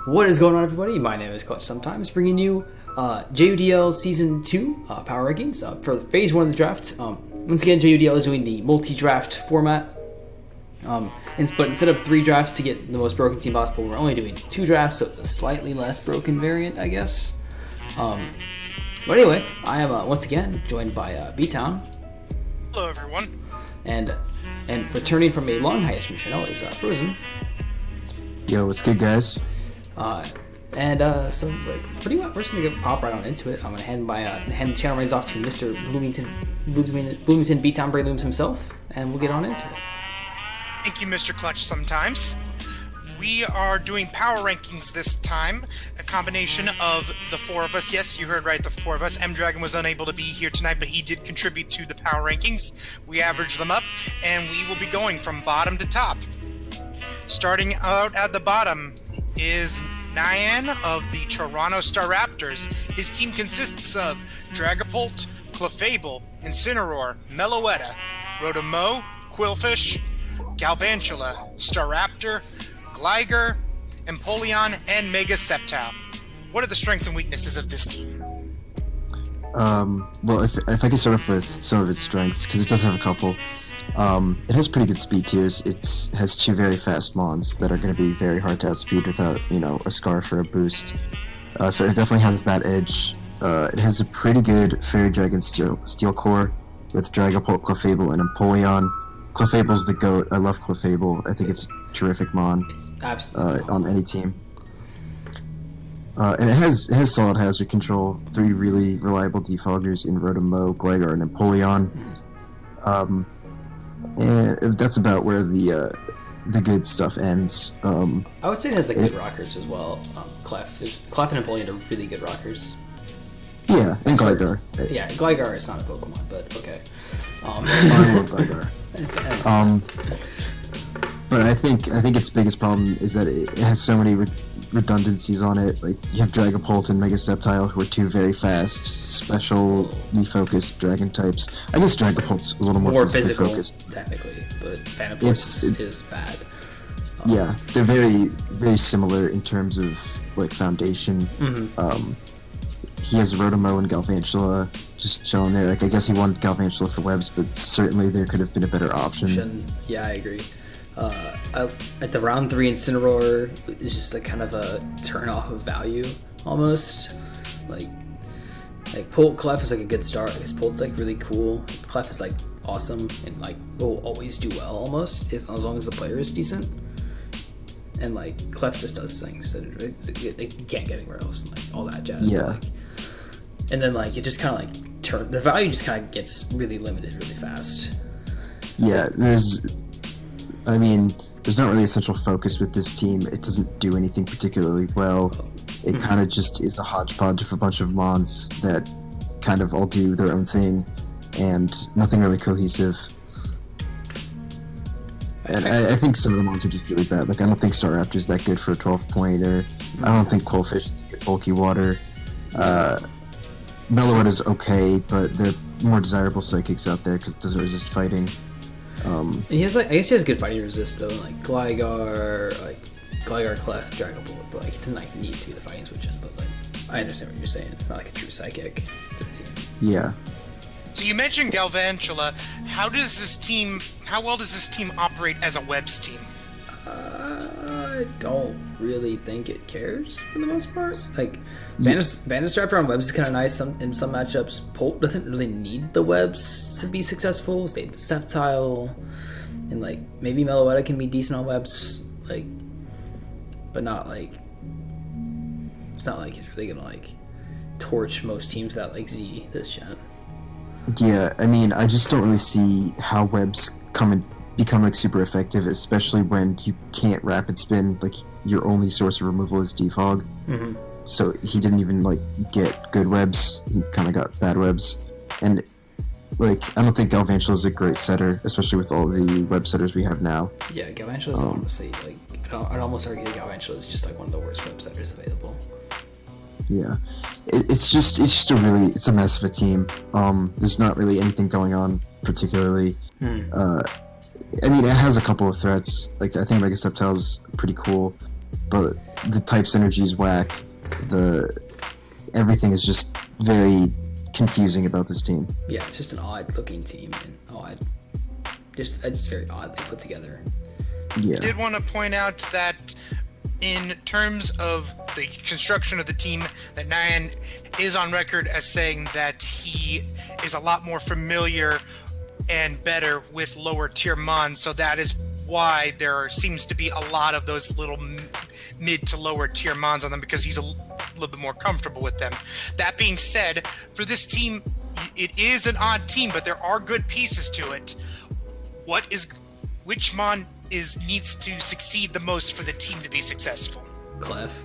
What is going on, everybody? My name is Clutch Sometimes, bringing you JUDL Season 2 Power Rankings for Phase 1 of the draft. Once again, JUDL is doing the multi-draft format, but instead of 3 drafts to get the most broken team possible, we're only doing 2 drafts, so it's a slightly less broken variant, I guess. But anyway, I am once again joined by Btown. Hello, everyone. And returning from a long hiatus from channel is Frozen. Yo, what's good, guys? So pretty much we're just gonna pop right on into it. I'm gonna hand the channel reins off to Mr. Bloomington Btown Braylooms himself, and we'll get on into it. Thank you, Mr. Clutch Sometimes. We are doing power rankings this time, a combination of the 4 of us. Yes, you heard right, the 4 of us. M-Dragon was unable to be here tonight, but he did contribute to the power rankings. We averaged them up, and we will be going from bottom to top. Starting out at the bottom is Nyan of the Toronto Star Raptors. His team consists of Dragapult, Clefable, Incineroar, Meloetta, Rotomo, Quillfish, Galvantula, Staraptor, Gligar, Empoleon, and Mega Sceptile. What are the strengths and weaknesses of this team? Well, if I could start off with some of its strengths, because it does have a couple. It has pretty good speed tiers. It has 2 very fast mons that are going to be very hard to outspeed without, a Scarf or a boost. So it definitely has that edge. It has a pretty good Fairy Dragon Steel Core with Dragapult, Clefable, and Empoleon. Clefable's the GOAT. I love Clefable. I think it's a terrific mon. Absolutely. On any team. And it has solid hazard control, 3 really reliable defoggers in Rotomo, Gligar, and Empoleon. And that's about where the good stuff ends. I would say it has good rockers as well. Clef and Empoleon are really good rockers. Yeah, and Gligar. Yeah, Gligar is not a Pokemon, but okay. I love Gligar. But I think its biggest problem is that it has so many redundancies on it. Like, you have Dragapult and Mega Sceptile, who are 2 very fast, specially focused dragon types. I guess Dragapult's a little more physically focused, technically, but Vanaforce is bad. Yeah, they're very, very similar in terms of foundation. Mm-hmm. He has Rotomo and Galvantula just shown there. I guess he wanted Galvantula for webs, but certainly there could have been a better option. Yeah, I agree. At the round 3 Incineroar is just kind of a turn off of value almost. Like Clef is a good start. I guess Pult's really cool. Clef is awesome and will always do well almost as long as the player is decent. And Clef just does things that you can't get anywhere else and all that jazz. Yeah. And then it just kind of the value just kind of gets really limited really fast. Yeah, there's not really a central focus with this team. It doesn't do anything particularly well. It kind of just is a hodgepodge of a bunch of mons that kind of all do their own thing, and nothing really cohesive. And I think some of the mons are just really bad. I don't think Staraptor's that good for a 12-pointer. I don't think Quillfish is good bulky water. Meloetta's okay, but there are more desirable psychics out there because it doesn't resist fighting. And he has I guess he has good fighting resist though, Gligar, Clef, Dragapult. So it doesn't need to be the fighting switch in, but I understand what you're saying. It's not a true psychic. Yeah. So you mentioned Galvantula. How well does this team operate as a webs team? I don't really think it cares for the most part. Vandestraptor on webs is kind of nice in some matchups. Pult doesn't really need the webs to be successful. Same with Sceptile, and maybe Meloetta can be decent on webs, but not it's not it's really gonna torch most teams that Z this gen. Yeah, I just don't really see how webs become super effective, especially when you can't rapid spin. Your only source of removal is defog. Mm-hmm. So he didn't even get good webs. He kind of got bad webs, and I don't think Galvantula is a great setter, especially with all the web setters we have now. Yeah, Galvantula is honestly I'd almost argue that Galvantula is just one of the worst web setters available. Yeah, it's just a mess of a team. There's not really anything going on particularly. It has a couple of threats. I think Mega Sceptile's pretty cool, but the type synergy is whack. Everything is just very confusing about this team. Yeah, it's just an odd looking team and it's very oddly put together. Yeah. I did want to point out that in terms of the construction of the team, that Nyan is on record as saying that he is a lot more familiar and better with lower tier mons, so that is why there seems to be a lot of those little mid to lower tier mons on them, because he's a little bit more comfortable with them. That being said, for this team, it is an odd team, but there are good pieces to it. Which mon needs to succeed the most for the team to be successful? Clef.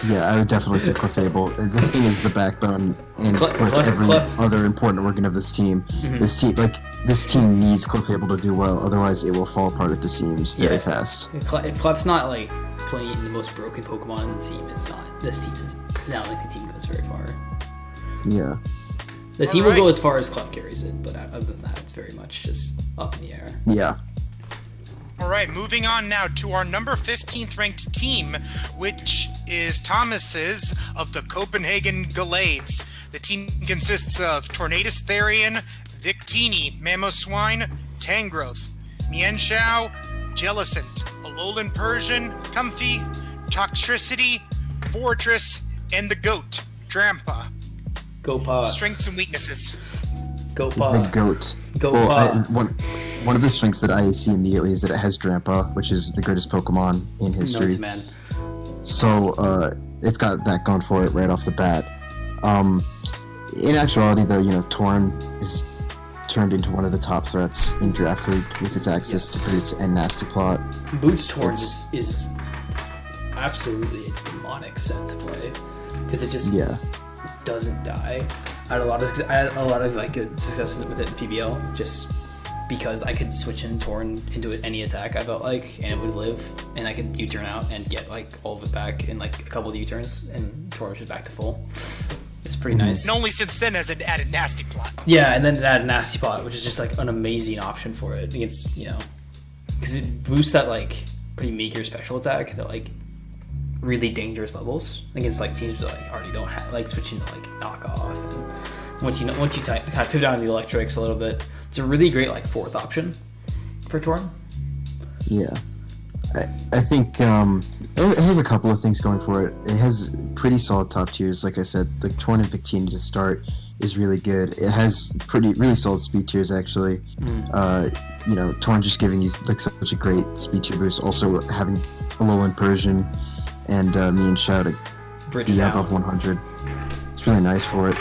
Yeah, I would definitely say Clefable. This thing is the backbone and every other important organ of this team. Mm-hmm. This team needs Clefable to do well, otherwise it will fall apart at the seams very fast. If Clef's not like playing the most broken Pokemon in the team, this team is not like the team goes very far. Yeah. The team will go as far as Clef carries it, but other than that, it's very much just up in the air. Yeah. All right, moving on now to our number 15th ranked team, which is Thomas's of the Copenhagen Gallades. The team consists of Tornadus Therian, Victini, Mamoswine, Tangrowth, Mienshao, Jellicent, Alolan Persian, Comfy, Toxtricity, Fortress, and the GOAT, Drampa. Gopa. Strengths and weaknesses. Gopa. The GOAT. Gopa. One of the strengths that I see immediately is that it has Drampa, which is the greatest Pokemon in history. Nuts, man. So it's got that going for it right off the bat. In actuality, though, Torn is turned into one of the top threats in Draft League with its access to Boots and Nasty Plot. Boots Torn is absolutely a demonic set to play because it just doesn't die. I had a lot of like good success with it in PBL just because I could switch in Torn into any attack I felt like, and it would live, and I could U-turn out and get like all of it back in like a couple of U-turns, and Torn was just back to full. It's pretty nice. And only since then has it added Nasty Plot. Yeah, and then it added Nasty Plot, which is just like an amazing option for it against, because it boosts that like pretty meager special attack at like really dangerous levels against like teams that like already don't have, like switching to like knock off. And once you kind of pivot down the electrics a little bit, it's a really great like fourth option for Torn. Yeah, I think it has a couple of things going for it. It has pretty solid top tiers, like I said. Like Torn and Victini to start is really good. It has really solid speed tiers actually. Torn just giving you like such a great speed tier boost. Also having Alolan Persian and Mienshao to be above 100. It's really nice for it.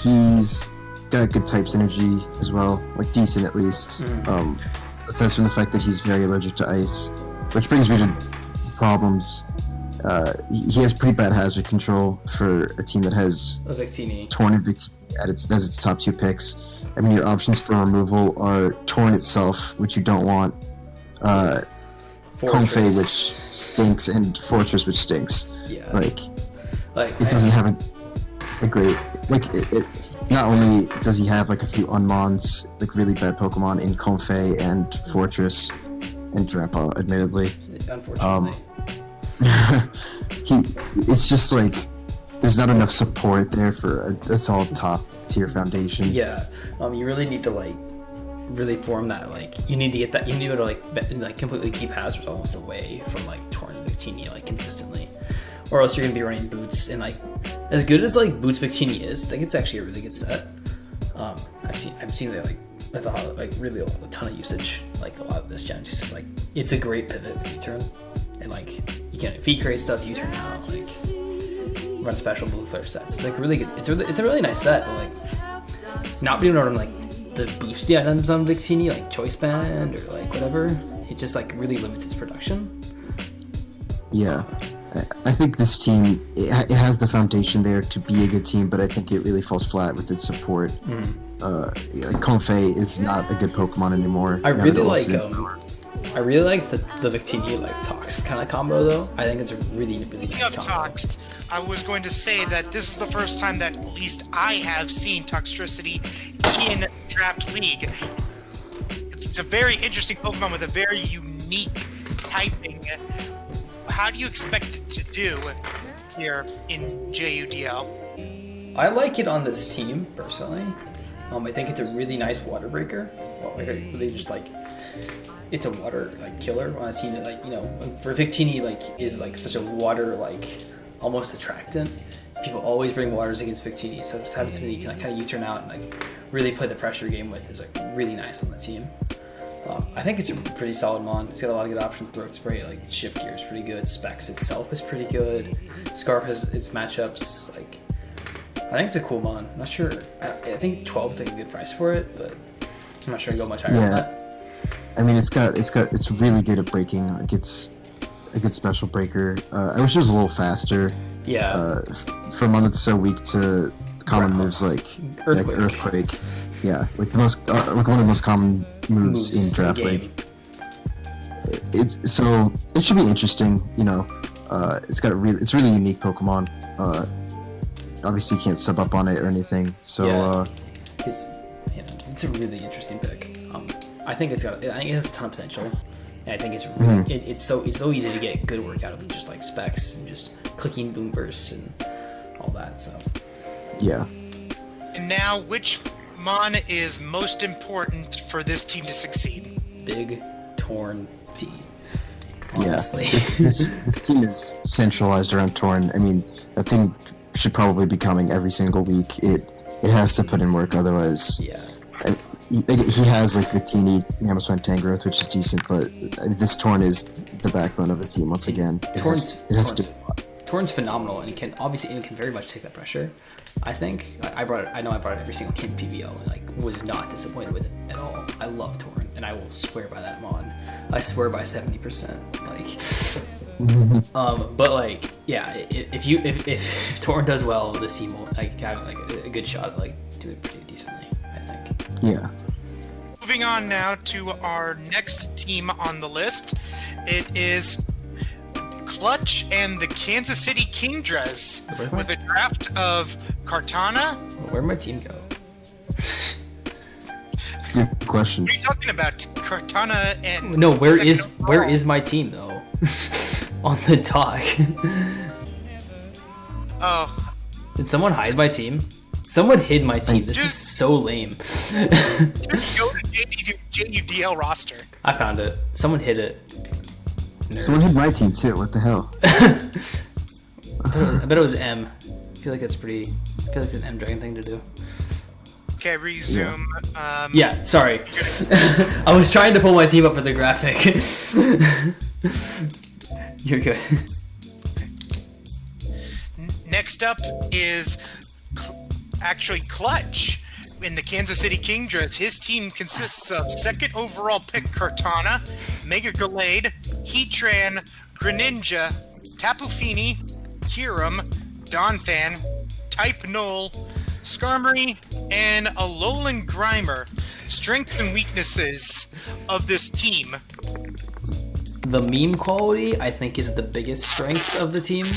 He's got good type synergy as well, like decent at least. Aside from the fact that he's very allergic to ice, which brings me to problems. He has pretty bad hazard control for a team that has a Victini. Torn and Victini as its top two picks. I mean, your options for removal are Torn itself, which you don't want, Comfey, which stinks, and Fortress, which stinks. Yeah. Like it doesn't have a great it. Not only does he have like a few unmons, like really bad Pokemon in Comfey and Fortress and Drampa, admittedly. Unfortunately. It's just like there's not enough support there for a solid top tier foundation. Yeah. You really need to like really form that, like you need to get that, you need to like completely keep hazards almost away from like Torn and Victini like consistently, or else you're gonna be running Boots, and like as good as like Boots Victini is, like it's actually a really good set. I've seen it like I thought like really a ton of usage, like a lot of this gen, just like it's a great pivot with U-turn, and like you can feed create stuff, U-turn out, like run special blue flare sets. It's like really good. It's a really nice set, but like not being able to run like the boosty items on Victini, like Choice Band or like whatever, it just like really limits its production. Yeah, I think this team, it has the foundation there to be a good team, but I think it really falls flat with its support. Comfey is not a good Pokemon anymore. I really like the Victini like Tox kind of combo though. I think it's a really nice combo. Toxed, I was going to say that this is the first time that at least I have seen Toxtricity in Draft League. It's a very interesting Pokemon with a very unique typing. how do you expect it to do here in JUDL? I like it on this team personally. I think it's a really nice water breaker. Well, like they just like it's a water like killer on a team that like for Victini like is like such a water like almost attractant. People always bring waters against Victini, so just having something you can kind of U-turn out and like really play the pressure game with is like really nice on the team. I think it's a pretty solid mon. It's got a lot of good options. Throat spray, like shift gear is pretty good. Specs itself is pretty good. Scarf has its matchups. Like I think it's a cool mon. I'm not sure. I think 12 is like a good price for it, but I'm not sure I go much higher than that. I mean, it's really good at breaking. Like it's a good special breaker. I wish it was a little faster. Yeah. For a mon that's so weak to common moves like Earthquake. Yeah, like the most like one of the most common moves in Draft League. It should be interesting. It's really unique Pokemon. Obviously you can't sub up on it or anything. So it's a really interesting pick. I think it has a ton of potential. And I think it's really, it's so easy to get good work out of just like specs and just clicking boom bursts and all that. So yeah. And now, which mon is most important for this team to succeed? Big Torn T. Honestly. Yeah, this team is centralized around Torn. I mean, that thing should probably be coming every single week. It has to put in work, otherwise. Yeah. He has like Victini, Mamoswine, Tangrowth, which is decent, but this Torn is the backbone of the team once again. Torn's phenomenal, and it can very much take that pressure. I think I brought it every single game PBO and like was not disappointed with it at all. I love Torn, and I will swear by that mon. I swear by 70%. Like, but like, yeah, if Torn does well, this team will like have like a good shot at like doing pretty decently. I think. Yeah. Moving on now to our next team on the list. It is Clutch and the Kansas City Kingdras with a draft of Kartana. Where'd my team go? Good question. What are you talking about? Kartana and no, where is my team though? On the dock. Oh. Did someone hide my team? Someone hid my team. This is so lame. Just go to JUDL roster. I found it. Someone hid it. Nerd. Someone hid my team too. What the hell? I bet it was M. I feel like it's an M Dragon thing to do. Okay, resume. Yeah, sorry. I was trying to pull my team up for the graphic. You're good. Next up is actually Clutch in the Kansas City Kingdras. His team consists of second overall pick Kartana, Mega Gallade, Heatran, Greninja, Tapu Fini, Kyurem, Donphan, Type Null, Skarmory, and Alolan Grimer. Strengths and weaknesses of this team. The meme quality, I think, is the biggest strength of the team.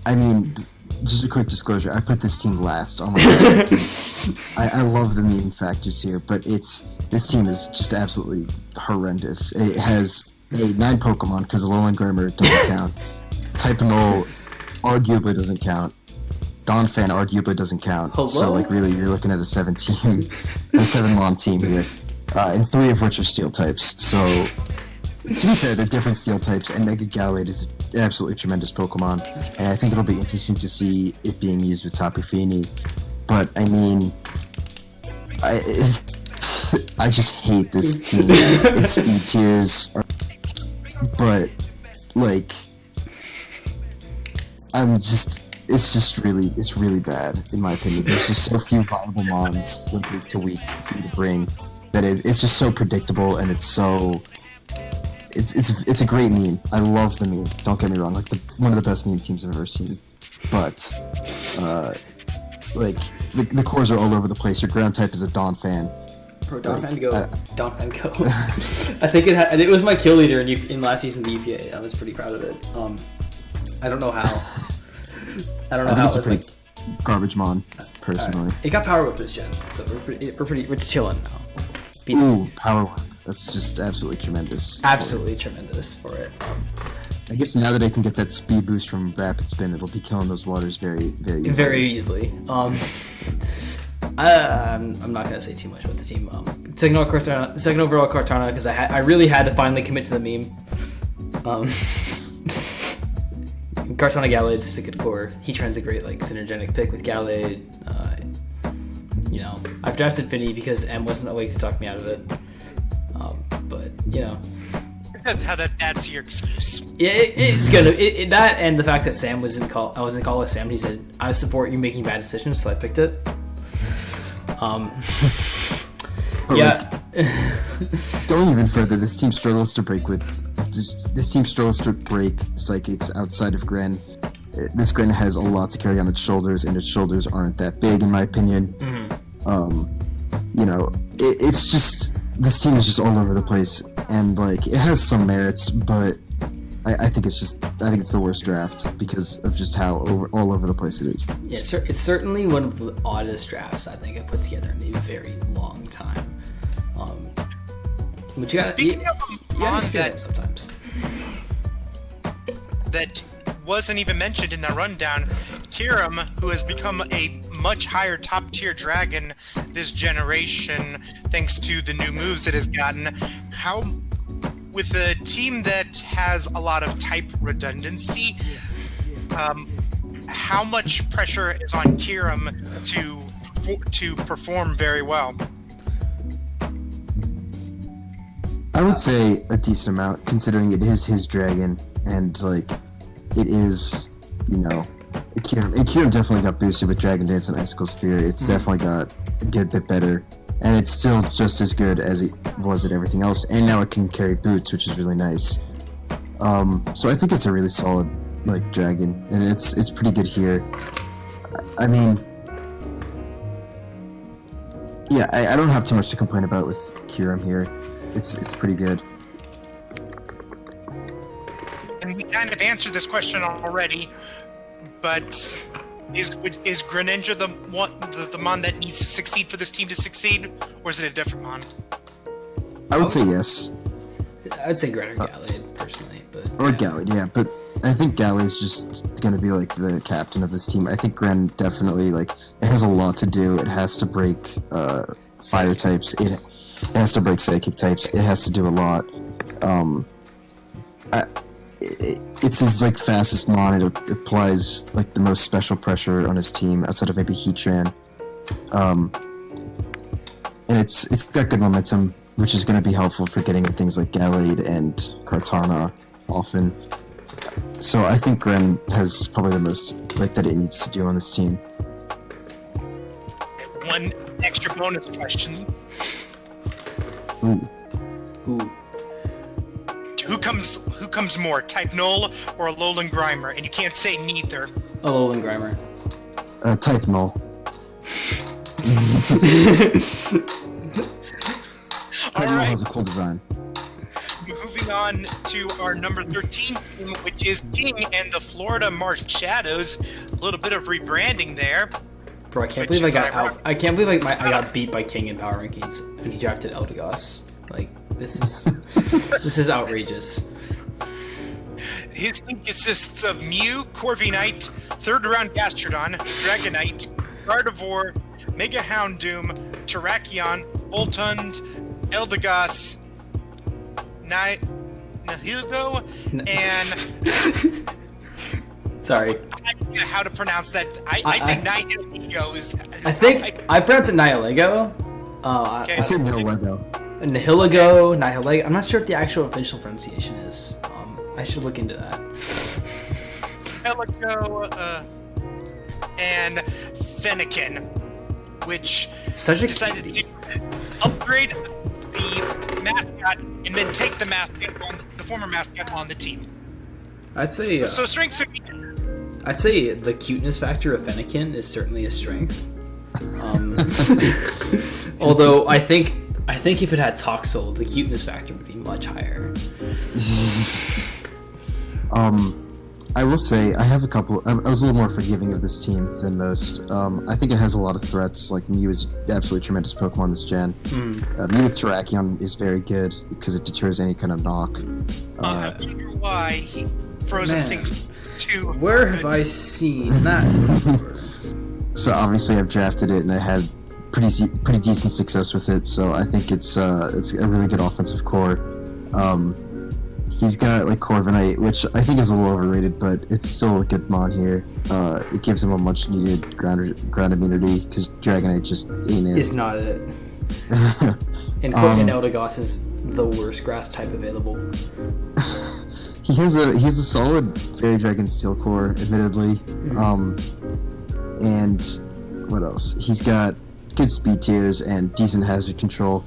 I mean, just a quick disclosure. I put this team last on my list. I love the meme factors here, but this team is just absolutely horrendous. It has 9 Pokemon because Alolan Grimer doesn't count. Type Null arguably doesn't count. Donphan arguably doesn't count. Hello? So like really, you're looking at a 7-mon team here, and 3 of which are Steel types. So to be fair, they're different Steel types, and Mega Gallade is an absolutely tremendous Pokemon, and I think it'll be interesting to see it being used with Tapu Fini. But I mean, I just hate this team. Its speed tiers are, but like, it's really bad in my opinion. There's just so few viable mons like week to week for you to bring that it's just so predictable, and it's a great meme. I love the meme. Don't get me wrong, like one of the best meme teams I've ever seen. But like the cores are all over the place. Your ground type is a Donphan. Bro, Donphan go. Donphan go. I think it was my kill leader in last season of the UPA. I was pretty proud of it. I don't know how. I don't know how. It's a pretty garbage mon, personally. It got power whip this gen, so we're just chilling now. Ooh, power whip. That's just absolutely tremendous. Absolutely tremendous for it. I guess now that I can get that speed boost from Rapid Spin, it'll be killing those waters very, very easily. Very easily. I'm not gonna say too much about the team. Second overall Cortana, because I really had to finally commit to the meme. Cortana Gallade, just a good core. Heatran's a great like synergetic pick with Gallade. You know, I've drafted Finny because M wasn't awake to talk me out of it. But you know, that's your excuse. Yeah, it's good. That and the fact that Sam was in call. I was in call with Sam. And he said, "I support you making bad decisions," so I picked it. Yeah. Going even further, this team struggles to break psychics outside of Gren. This Gren has a lot to carry on its shoulders, and its shoulders aren't that big, in my opinion. You know, it's just this team is just all over the place, and like it has some merits, but I think it's the worst draft because of just how all over the place it is. Yeah, it's certainly one of the oddest drafts I think I've put together in a very long time. But you gotta experience sometimes. That wasn't even mentioned in the rundown. Kiram, who has become a much higher top tier dragon this generation thanks to the new moves it has gotten. With a team that has a lot of type redundancy, how much pressure is on Kiram to perform very well? I would say a decent amount, considering it is his dragon, and like it is, you know, Kiram definitely got boosted with Dragon Dance and Icicle Spear. It's definitely got a good bit better, and it's still just as good as it was at everything else. And now it can carry boots, which is really nice. So I think it's a really solid like dragon, and it's pretty good here. I mean, yeah, I don't have too much to complain about with Kiram here. It's pretty good. And we kind of answered this question already, but is Greninja the mon that needs to succeed for this team to succeed, or is it a different mon? I would say yes. I'd say Gren or Gallade personally, but or Gallade, yeah. But I think Gallade's just gonna be like the captain of this team. I think Gren definitely like it has a lot to do. It has to break fire types. It has to break psychic types. It has to do a lot. It's his like fastest mon. It applies like the most special pressure on his team outside of maybe Heatran. And it's got good momentum, which is going to be helpful for getting things like Gallade and Cortana often. So I think Gren has probably the most like that it needs to do on this team. One extra bonus question. Ooh. Who comes more, Type Null or Alolan Grimer? And you can't say neither. Alolan Grimer. Type Null. Type Null has a cool design. Moving on to our number 13 team, which is King and the Florida Marsh Shadows. A little bit of rebranding there. Bro, I can't believe I can't believe I got beat by King in power rankings when he drafted Eldegoss. Like this is outrageous. His team consists of Mew, Corviknight, third round Gastrodon, Dragonite, Gardevoir, Mega Houndoom, Terrakion, Voltund, Eldegoss, Nihilego, and sorry. I don't know how to pronounce that. I say Nihilego is I think I pronounce it Nihilego. Okay. I said Nihilego. Nihilego. I'm not sure what the actual official pronunciation is. I should look into that. Nihilego, and Fennekin, which decided to upgrade the mascot and then take the mascot the former mascot on the team. I'd say so strengths and weaknesses. I'd say the cuteness factor of Fennekin is certainly a strength. Although I think if it had Toxel, the cuteness factor would be much higher. I will say I have a couple. I was a little more forgiving of this team than most. I think it has a lot of threats. Like Mew is absolutely tremendous Pokemon this gen. Mew with Terrakion is very good because it deters any kind of knock. I wonder why he frozen things too. Where have I seen that before? So obviously I've drafted it and I had pretty decent success with it. So I think it's a really good offensive core. He's got like Corviknight, which I think is a little overrated, but it's still a good mon here. It gives him a much needed ground immunity because Dragonite just ain't it. It's not it. And Eldegoss is the worst grass type available. He has a solid Fairy Dragon Steel core, admittedly. And what else? He's got good speed tiers and decent hazard control.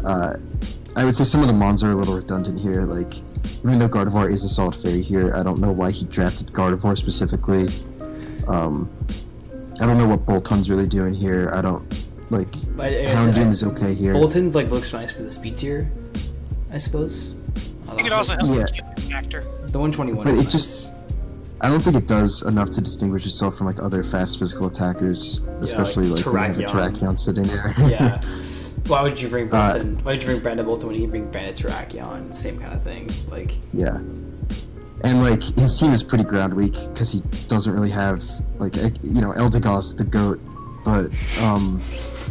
I would say some of the mons are a little redundant here. Like, even though Gardevoir is a solid fairy here, I don't know why he drafted Gardevoir specifically. I don't know what Bolton's really doing here. I don't like. Houndoom is okay here. Bolton like looks nice for the speed tier, I suppose. I think it also helps with the factor. The 121. But is it nice. just. I don't think it does enough to distinguish itself from like other fast physical attackers, especially like when you have a Terrakion sitting there. Yeah. Why would you bring Bolton? Why would you bring Brandon Bolton when you can bring Brandon Terrakion? Same kind of thing. Like. Yeah. And like his team is pretty ground weak because he doesn't really have like Eldegoss the goat, but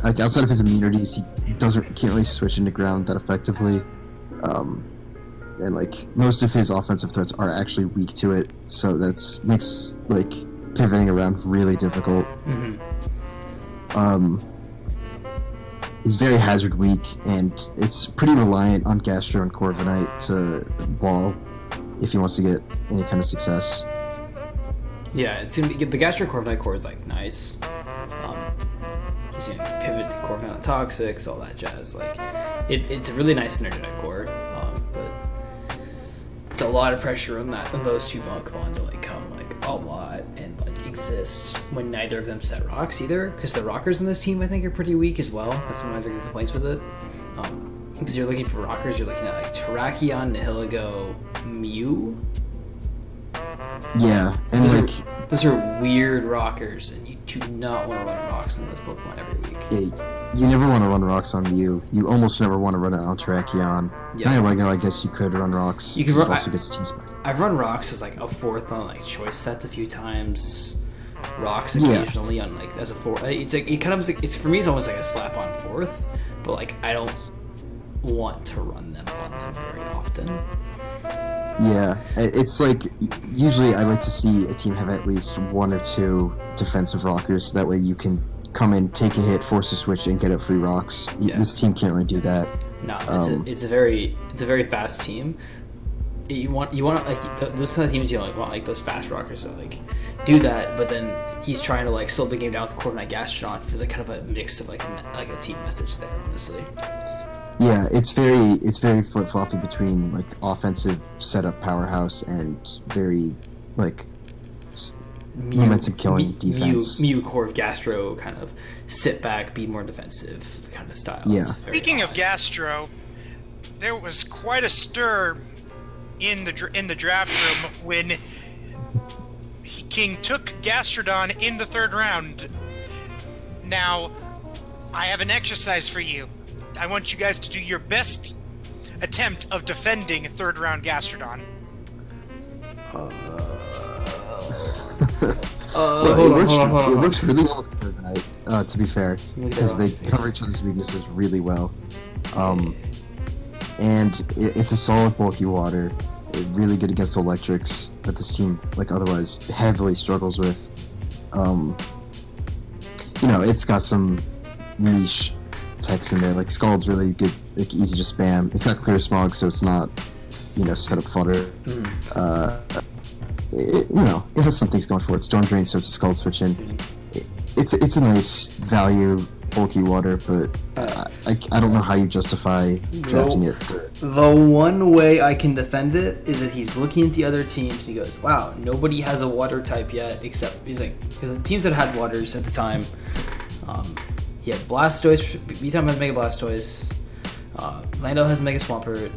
like outside of his immunities he can't really switch into ground that effectively. And like most of his offensive threats are actually weak to it, so makes like pivoting around really difficult. He's very hazard weak, and it's pretty reliant on Gastro and Corviknight to wall if he wants to get any kind of success. Yeah, it's gonna be the Gastro Corviknight core is like nice. He's gonna pivot the Corviknight on Toxics, all that jazz. Like it's a really nice energetic core. But it's a lot of pressure on those two Pokemon to like come like a lot and like exist when neither of them set rocks either. Because the rockers in this team I think are pretty weak as well. That's one of my bigger complaints with it. Because you're looking for rockers, you're looking at like Terrakion, Nihilego, Mew. Yeah, and those are weird rockers, and you do not want to run rocks in those Pokemon every week. Yeah, you never want to run rocks on Mew. You almost never want to run it on Terrakion. Yeah. I guess you could run rocks. You could run. It also gets T-Spike. I've run rocks as like a fourth on like choice sets a few times. Rocks occasionally on like as a fourth. It's like it kind of it's for me. It's almost like a slap on fourth, but like I don't want to run them on them very often. Yeah, it's like usually I like to see a team have at least one or two defensive rockers. So that way you can come in, take a hit, force a switch, and get up free rocks. Yeah. This team can't really do that. No, it's a very fast team. You want like those kind of teams want like those fast rockers to like do that, but then he's trying to like slow the game down with Corviknight Gastrodon. It was like kind of a mix of like a team message there, honestly. Yeah, it's very flip-floppy between like offensive setup powerhouse and very like momentum killing defense. Mew core of Gastro kind of sit back, be more defensive kind of style. Yeah. Speaking of Gastro, there was quite a stir in the draft room when King took Gastrodon in the third round. Now, I have an exercise for you. I want you guys to do your best attempt of defending third round Gastrodon. It works really well with Corviknight, to be fair, because they cover each other's weaknesses really well. And it's a solid bulky water, really good against electrics that this team like otherwise heavily struggles with. It's got some niche techs in there, like Scald's really good, like easy to spam. It's got Clear Smog, so it's not setup fodder. It has some things going for it. Storm Drain, so it's a Scald switch in. It's a nice value bulky water, but I don't know how you justify drafting it. The one way I can defend it is that he's looking at the other teams and he goes, "Wow, nobody has a water type yet." Except he's like, because the teams that had waters at the time, he had Blastoise. Btown has Mega Blastoise. Lando has Mega Swampert.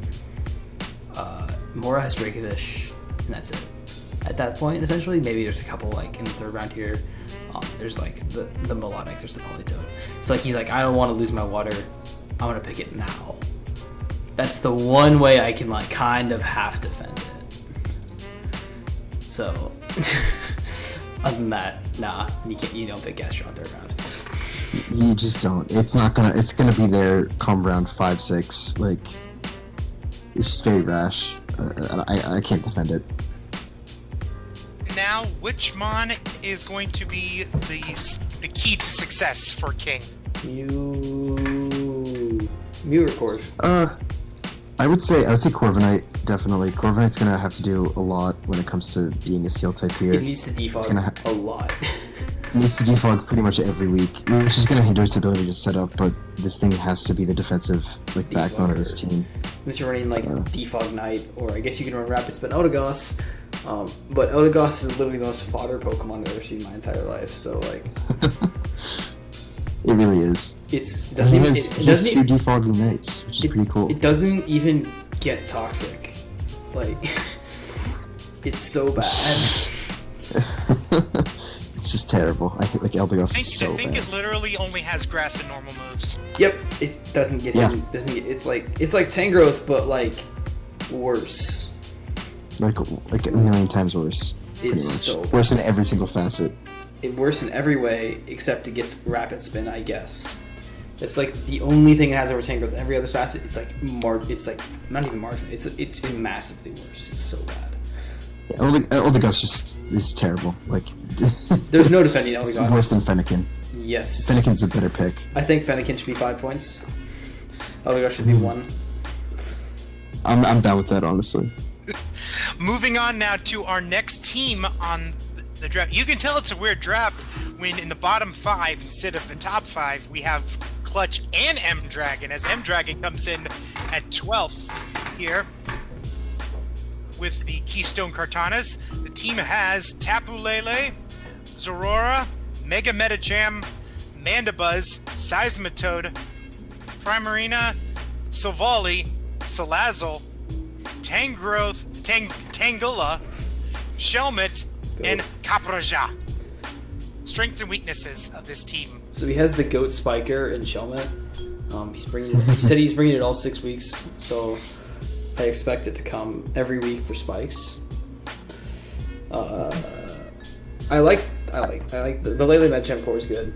Mora has Dracovish, and that's it. at that point. Essentially, maybe there's a couple like in the third round here. There's like the melodic, there's the polytone. So like he's like, I don't want to lose my water. I'm gonna pick it now. That's the one way I can like kind of half defend it. So other than that, nah, you don't pick Astron third round. You just don't. It's gonna be there come round 5-6. Like, it's just very rash. I can't defend it. Now, which mon is going to be the key to success for King? Mew or Corv? I would say Corviknight, definitely. Corviknight's gonna have to do a lot when it comes to being a Seal type here. It needs to defog a lot. It needs to defog pretty much every week, which is gonna hinder its ability to set up, but this thing has to be the defensive backbone of this team. Unless you're running Defog Knight, or I guess you can run Rapid Spin Eldegoss. But Eldegoss is literally the most fodder Pokemon I've ever seen in my entire life, so like... It really is. He has two defogging Knights, which is pretty cool. It doesn't even get toxic. Like, it's so bad. It's just terrible. I think Eldegoss is so bad. I think it literally only has grass and normal moves. Yep, it doesn't get it's like Tangrowth, but like worse. Like a million times worse. It's so worse in every single facet. It worse in every way except it gets Rapid Spin, I guess. It's like the only thing it has over Tangrowth. Every other facet, it's like not even marginal. It's massively worse. It's so bad. Yeah, Eldegoss just is terrible. Like, there's no defending Eldegoss. It's worse than Fennekin. Yes. Fennekin's a better pick. I think Fennekin should be 5 points. Eldegoss should be 1. I'm down with that, honestly. Moving on now to our next team on the draft. You can tell it's a weird draft when in the bottom 5 instead of the top 5 we have Clutch and M-Dragon, as M-Dragon comes in at 12th here with the Keystone Kartanas. The team has Tapu Lele, Zorora, Mega Metacham, Mandibuzz, Seismitoad, Primarina, Silvally, Salazzle, Tangrowth, Tangela, Shelmet, and Capraja. Strengths and weaknesses of this team. So he has the Goat Spiker and Shelmet. He said he's bringing it all 6 weeks, so I expect it to come every week for spikes. I like the Lele Medchamp core is good.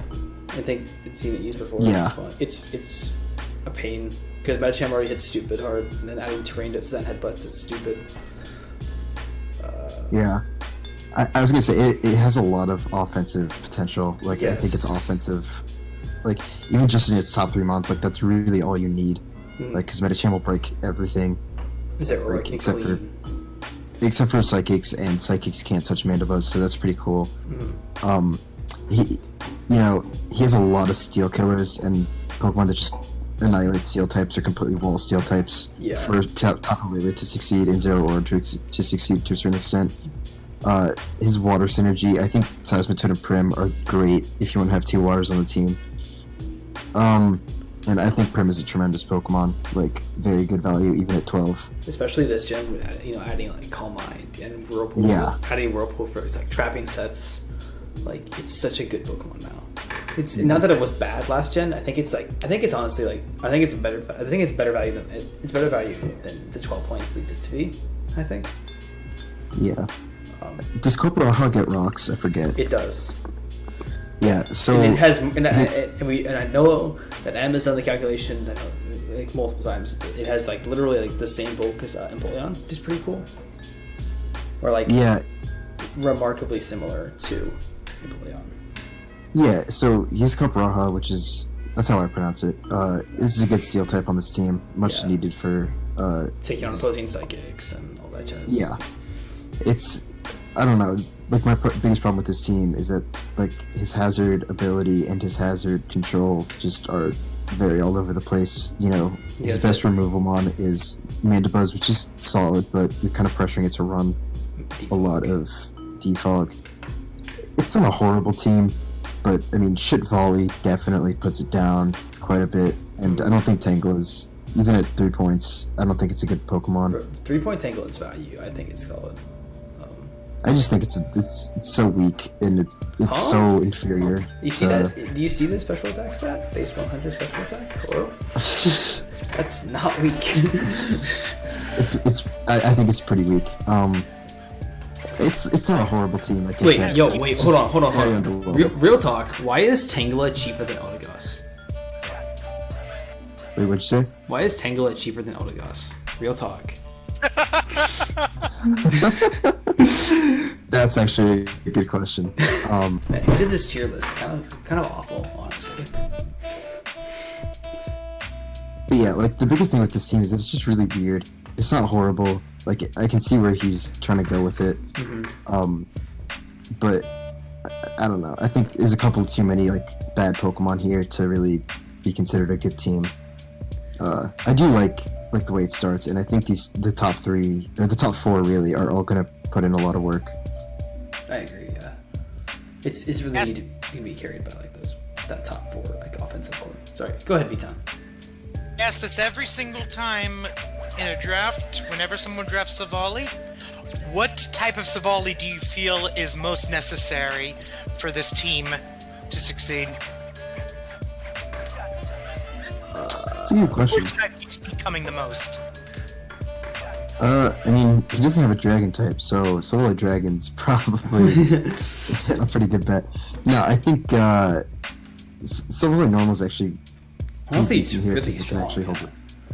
I think it's seen it used before. Yeah. It's fun. It's a pain because Medchamp already hits stupid hard, and then adding terrain to Zen headbutts is stupid. Yeah. I was gonna say it has a lot of offensive potential. Like, yes. I think it's offensive. Like, even just in its top 3 months, like that's really all you need. Like, because Metacham will break everything. Like, except for Psychics, and Psychics can't touch Mandibuzz, so that's pretty cool. He has a lot of Steel Killers and Pokemon that just annihilate Steel types or completely wall Steel types. Yeah. For Tapu Lele to succeed and Zeraora to succeed to a certain extent. His water synergy, I think Seismitoad and Prim are great if you want to have 2 waters on the team. And I think Prim is a tremendous Pokemon, like very good value even at 12. Especially this gen, adding like Calm Mind and Whirlpool. Yeah. Adding Whirlpool for it's like trapping sets. Like, it's such a good Pokemon now. It's not that it was bad last gen. I think it's better value than the 12 points leads it to be. I think. Yeah. Does Copperajah get rocks? I forget. It does. Yeah. So and it has, and I know that Em has done the calculations. I know like multiple times. It has like literally like the same bulk as Empoleon, which is pretty cool. Or like remarkably similar to Empoleon. Yeah. So he has Copperajah, that's how I pronounce it. This is a good Steel type on this team, much needed for taking on opposing Psychics and all that jazz. Yeah. I don't know. Like, my biggest problem with this team is that, like, his hazard ability and his hazard control just are very all over the place. His best removal mon is Mandibuzz, which is solid, but you're kind of pressuring it to run a lot of defog. It's not a horrible team, but, I mean, Shit Volley definitely puts it down quite a bit, and I don't think Tangle is, even at 3 points, I don't think it's a good Pokemon. 3 point Tangle is value. I think it's solid. I just think it's so weak and it's so inferior. You see that? Do you see the special attack stat? Base 100 special attack. Hello. That's not weak. I think it's pretty weak. It's not a horrible team. Like wait, said. wait, hold on. Real talk. Why is Tangela cheaper than Odegas? Wait, what'd you say? Why is Tangela cheaper than Odegas? Real talk. That's actually a good question. Man, who did this tier list? Kind of awful, honestly. But yeah, like the biggest thing with this team is that it's just really weird. It's not horrible. Like I can see where he's trying to go with it. Mm-hmm. But I don't know. I think there's a couple too many like bad Pokemon here to really be considered a good team. I do like the way it starts, and I think the top three or the top four really are all gonna put in a lot of work. I agree. Yeah, it's really need to be carried by like that top four like offensive core. Sorry, go ahead, Btown. Ask this every single time in a draft. Whenever someone drafts Savali, what type of Savali do you feel is most necessary for this team to succeed? That's a good question. Which type do you see coming the most? I mean, he doesn't have a dragon type, so Solar Dragon's probably a pretty good bet. No, I think Solar Normal's actually honestly decent here really because it can actually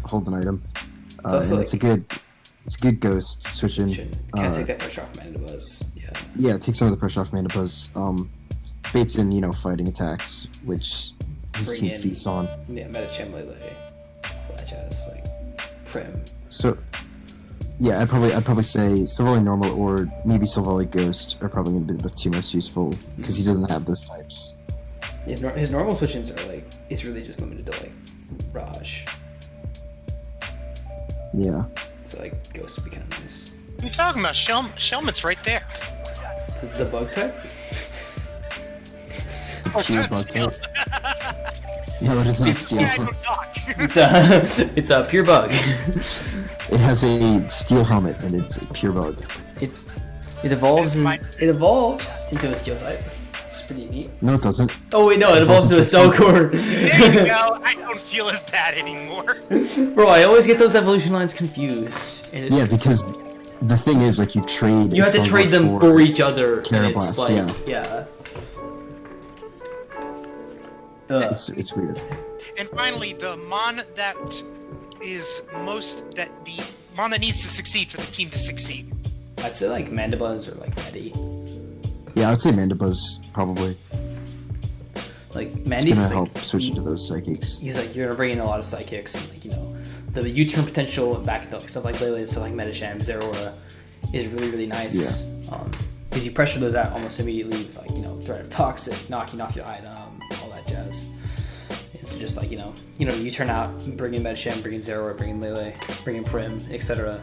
hold an item. Also, and it's a good ghost switch in. Can't take that pressure off Mandibuzz. Yeah. Yeah, take some of the pressure off Mandibuzz. Baits in, fighting attacks, which his team feasts on. Yeah, Metacham, Lele, Flatchas, like Prim. So, yeah, I'd probably say Silvally Normal or maybe Silvally Ghost are probably going to be the two most useful because he doesn't have those types. Yeah, his normal switch-ins are like it's really just limited to like Raj. Yeah. So like Ghost would be kind of nice. What are you talking about? Shelmet's right there. The bug type? Pure bug type. No, it is not steel. Yeah, I don't talk. It's a pure bug. It has a steel helmet and it's a pure bug. It evolves into a steel type. It's pretty neat. No, it doesn't. Oh wait, no, it evolves into a Cellcore. There you go. I don't feel as bad anymore. Bro, I always get those evolution lines confused. And it's, Yeah, because the thing is, like, you have to trade them for each other. And it's Carablast, like, yeah. It's weird. And finally, the mon that needs to succeed for the team to succeed. I'd say like Mandibuzz or like Eddie. Yeah, I'd say Mandibuzz, probably. Like It's Mandy's gonna help switch into those psychics. He's like, you're gonna bring in a lot of psychics, and, like, the U-turn potential and back stuff like Lele, so like Metacham, Zeraora is really, really nice. Yeah. Because you pressure those out almost immediately with like, threat of toxic, knocking off your item, all that jazz. It's just like, you turn out, bring in Metacham, bring in Zeraora, bring in Lele, bring in Prim, etc.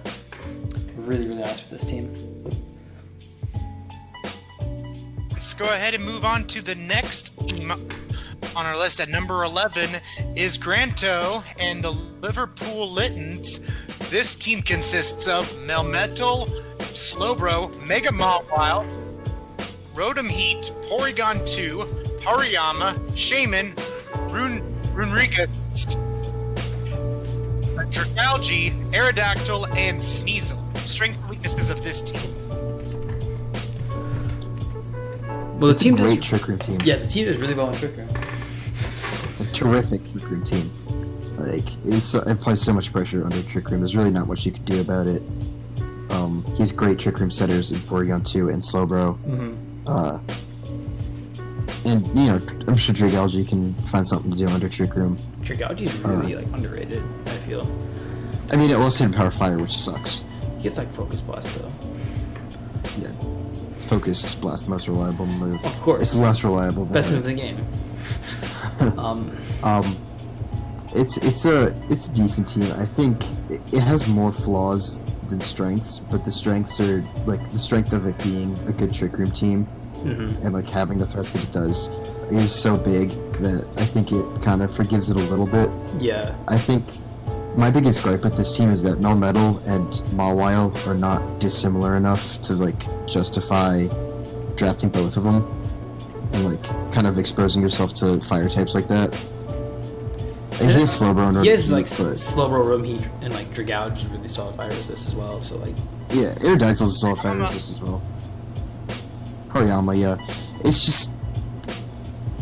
Really, really nice for this team. Let's go ahead and move on to the next team on our list. At number 11 is Granto and the Liverpool Littons. This team consists of Melmetal, Slowbro, Mega Mawile, Rotom Heat, Porygon 2, Hariyama, Shaman, Runriga, Dragalge, Aerodactyl, and Sneasel. Strengths and weaknesses of this team. Well, the team does great Trick Room team. Yeah, the team does really well in Trick Room. It's a terrific Trick Room team. Like, it applies so much pressure under Trick Room. There's really not much you can do about it. He's great Trick Room setters in Porygon 2 and Slowbro. Mm-hmm. And, I'm sure Dragalge can find something to do under Trick Room. Dragalge is really underrated, I feel. I mean, it also in Power Fire, which sucks. He gets like Focus Blast though. Yeah. Focus Blast, the most reliable move. Of course. It's less reliable than Best move in the game. It's a decent team. I think it has more flaws than strengths, but the strengths are like the strength of it being a good Trick Room team and like having the threats that it does is so big that I think it kind of forgives it a little bit. Yeah. I think my biggest gripe with this team is that Melmetal and Mawile are not dissimilar enough to like justify drafting both of them and like kind of exposing yourself to fire types like that. And he has Slowbro and He has like but, Slowbro, Room Heat, and like Dragouge is really solid fire resist as well. So like, yeah, Aerodactyl's a solid fire resist as well. Hariyama, yeah. It's just,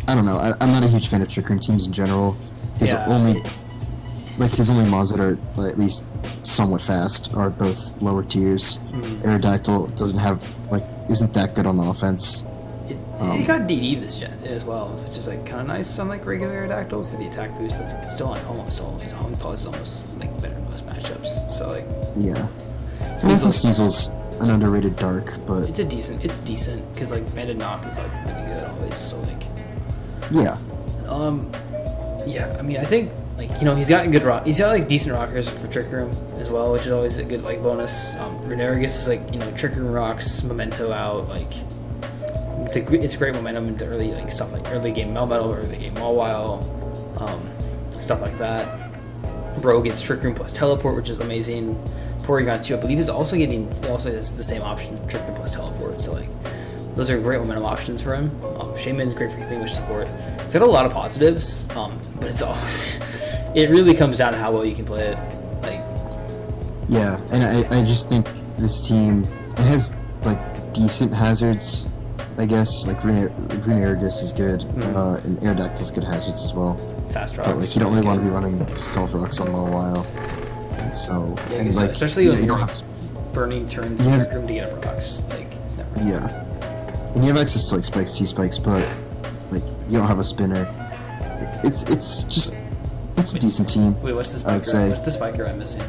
I don't know. I'm not a huge fan of Trick Room teams in general. His only mods that are at least somewhat fast are both lower tiers. Aerodactyl doesn't have isn't that good on offense. It got DD this gen as well, which is like kind of nice on like regular Aerodactyl for the attack boost, but it's still like almost always Hung Paws is almost like better in most matchups. So like, yeah. And I think Sneasel's an underrated dark, but it's decent because like Banded Knock is like really good always. So like, yeah. Yeah. I mean, I think like he's got good rock. He's got like decent rockers for Trick Room as well, which is always a good like bonus. Reneragus is like Trick Room rocks Memento out like. It's great momentum into early like stuff like early game Melmetal, early game Mawile, stuff like that. Bro gets Trick Room plus Teleport, which is amazing. Porygon 2, I believe, is also has the same option, Trick Room plus Teleport. So like, those are great momentum options for him. Shaman's great for Extinguish support. It's got a lot of positives, but it's all. It really comes down to how well you can play it. Like. Yeah, and I just think this team it has like decent hazards. I guess like Reneragus is good, and Aerodactyl's good hazards as well. Fast rocks. But like you don't really want to be running stealth rocks on Mawile. And so and like especially when you don't you're have burning turns in Trick Room to get up rocks. Like it's never fun. Yeah. And you have access to like spikes, T-spikes, but like you don't have a spinner. It's a decent team. Wait, what's the spiker? What's the spiker I'm missing?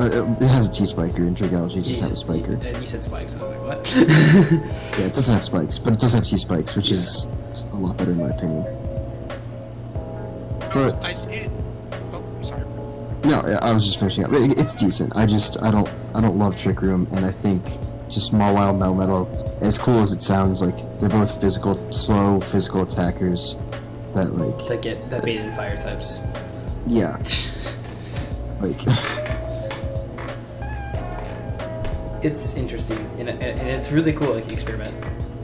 It has a T-spiker in Dragouge, it doesn't have a spiker. And you said spikes, and I was like, what? Yeah, it doesn't have spikes, but it does have T-spikes, which is a lot better in my opinion. But sorry. No, I was just finishing up. It's decent. I don't love Trick Room, and I think just Mawile, Melmetal, as cool as it sounds, like they're both slow physical attackers that like that bait in fire types. Yeah. Like. It's interesting, and it's really cool. Like experiment.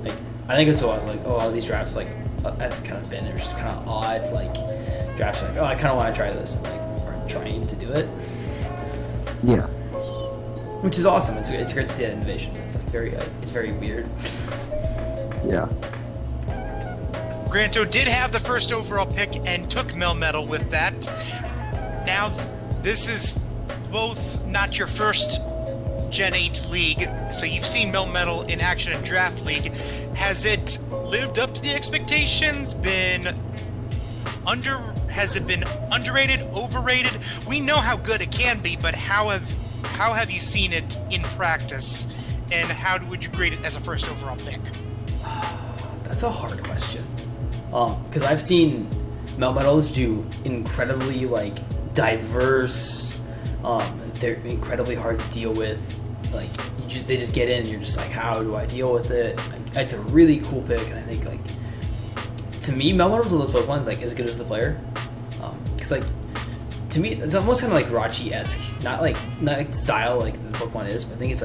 Like I think it's a lot of these drafts like I've kind of been. They're just kind of odd. Like drafts like I kind of want to try this, and like are trying to do it. Yeah. Which is awesome. It's great to see that innovation. It's it's very weird. Yeah. Granto did have the first overall pick and took Melmetal with that. Now, this is both not your first Gen 8 League, so you've seen Melmetal in action in Draft League. Has it lived up to the expectations? Has it been underrated, overrated? We know how good it can be, but how have you seen it in practice, and how would you grade it as a first overall pick? That's a hard question. Because I've seen Melmetals do incredibly diverse. They're incredibly hard to deal with. Like they just get in, and you're just like, how do I deal with it? It's a really cool pick, and I think to me, Melmetal's one of those Pokemons as good as the player. Because to me, it's almost kind of like Rachi-esque, not like the style like the Pokemon is, but I think it's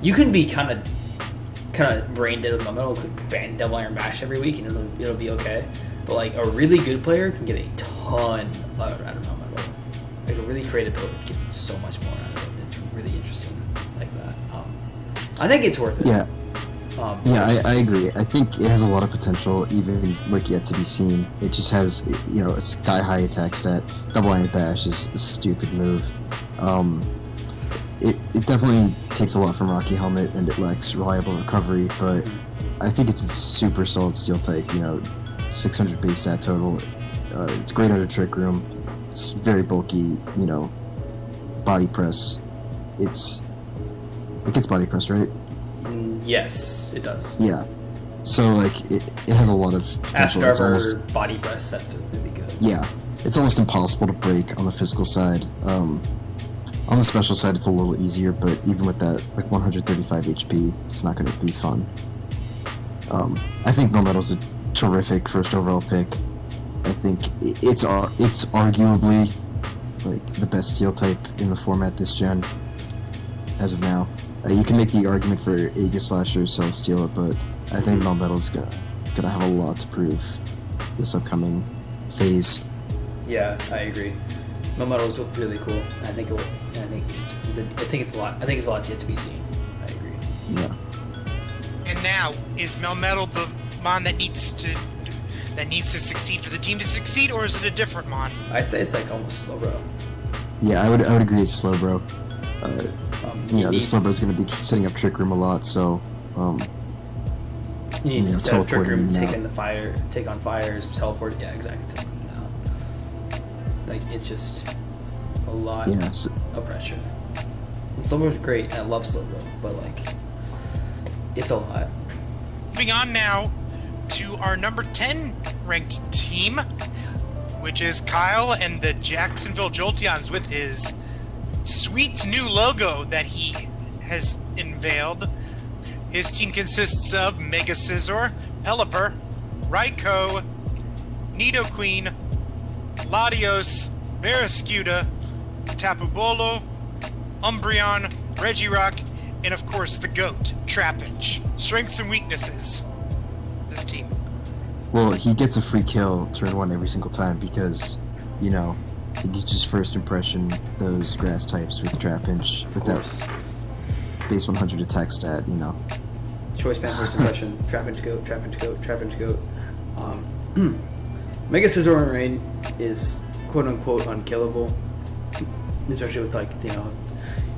you can be kind of brain dead with Melmetal, could ban Double Iron Bash every week, and it'll be okay. But a really good player can get a ton out of Melmetal. A really creative player can get so much more out of it. It's really interesting like that. I think it's worth it. Yeah. I agree. I think it has a lot of potential, even yet to be seen. It just has, a sky-high attack stat. Double Iron Bash is a stupid move. It definitely takes a lot from Rocky Helmet, and it lacks reliable recovery, but I think it's a super solid Steel type, 600 base stat total. It's great under Trick Room. It's very bulky, body press. It gets body press, right? Yes, it does. Yeah. So, it has a lot of potential. Ascarver body press sets are really good. Yeah. It's almost impossible to break on the physical side. On the special side, it's a little easier, but even with that, 135 HP, it's not going to be fun. I think Melmetal's a terrific first overall pick. I think it's arguably like the best steel type in the format this gen, as of now. You can make the argument for Aegis Slasher, Celesteela, but I think Melmetal's gonna have a lot to prove this upcoming phase. Yeah, I agree. Melmetal's really cool. I think it's a lot. I think it's a lot yet to be seen. I agree. Yeah. And now, is Melmetal the mon that needs to succeed for the team to succeed, or is it a different mon? I'd say it's like almost Slowbro. Yeah, I would agree it's Slowbro. This Slowbro's going to be setting up Trick Room a lot, so you need to set up Trick Room, take on fires, teleport. Yeah, exactly. Like it's just a lot of pressure. Slowbro's great, and I love Slowbro, but like it's a lot. Moving on now to our number 10 ranked team, which is Kyle and the Jacksonville Jolteons with his sweet new logo that he has unveiled. His team consists of Mega Scizor, Pelipper, Raikou, Nidoqueen, Latios, Barraskewda, Tapu Bolo, Umbreon, Regirock, and of course the GOAT, Trapinch. Strengths and weaknesses. This team. Well, he gets a free kill turn 1 every single time because, he gets his first impression, those grass types with Trapinch, with that base 100 attack stat, Choice band first impression, Trapinch GOAT, Trapinch GOAT, Trapinch GOAT. Mega Scizor in Rain is quote-unquote unkillable, especially with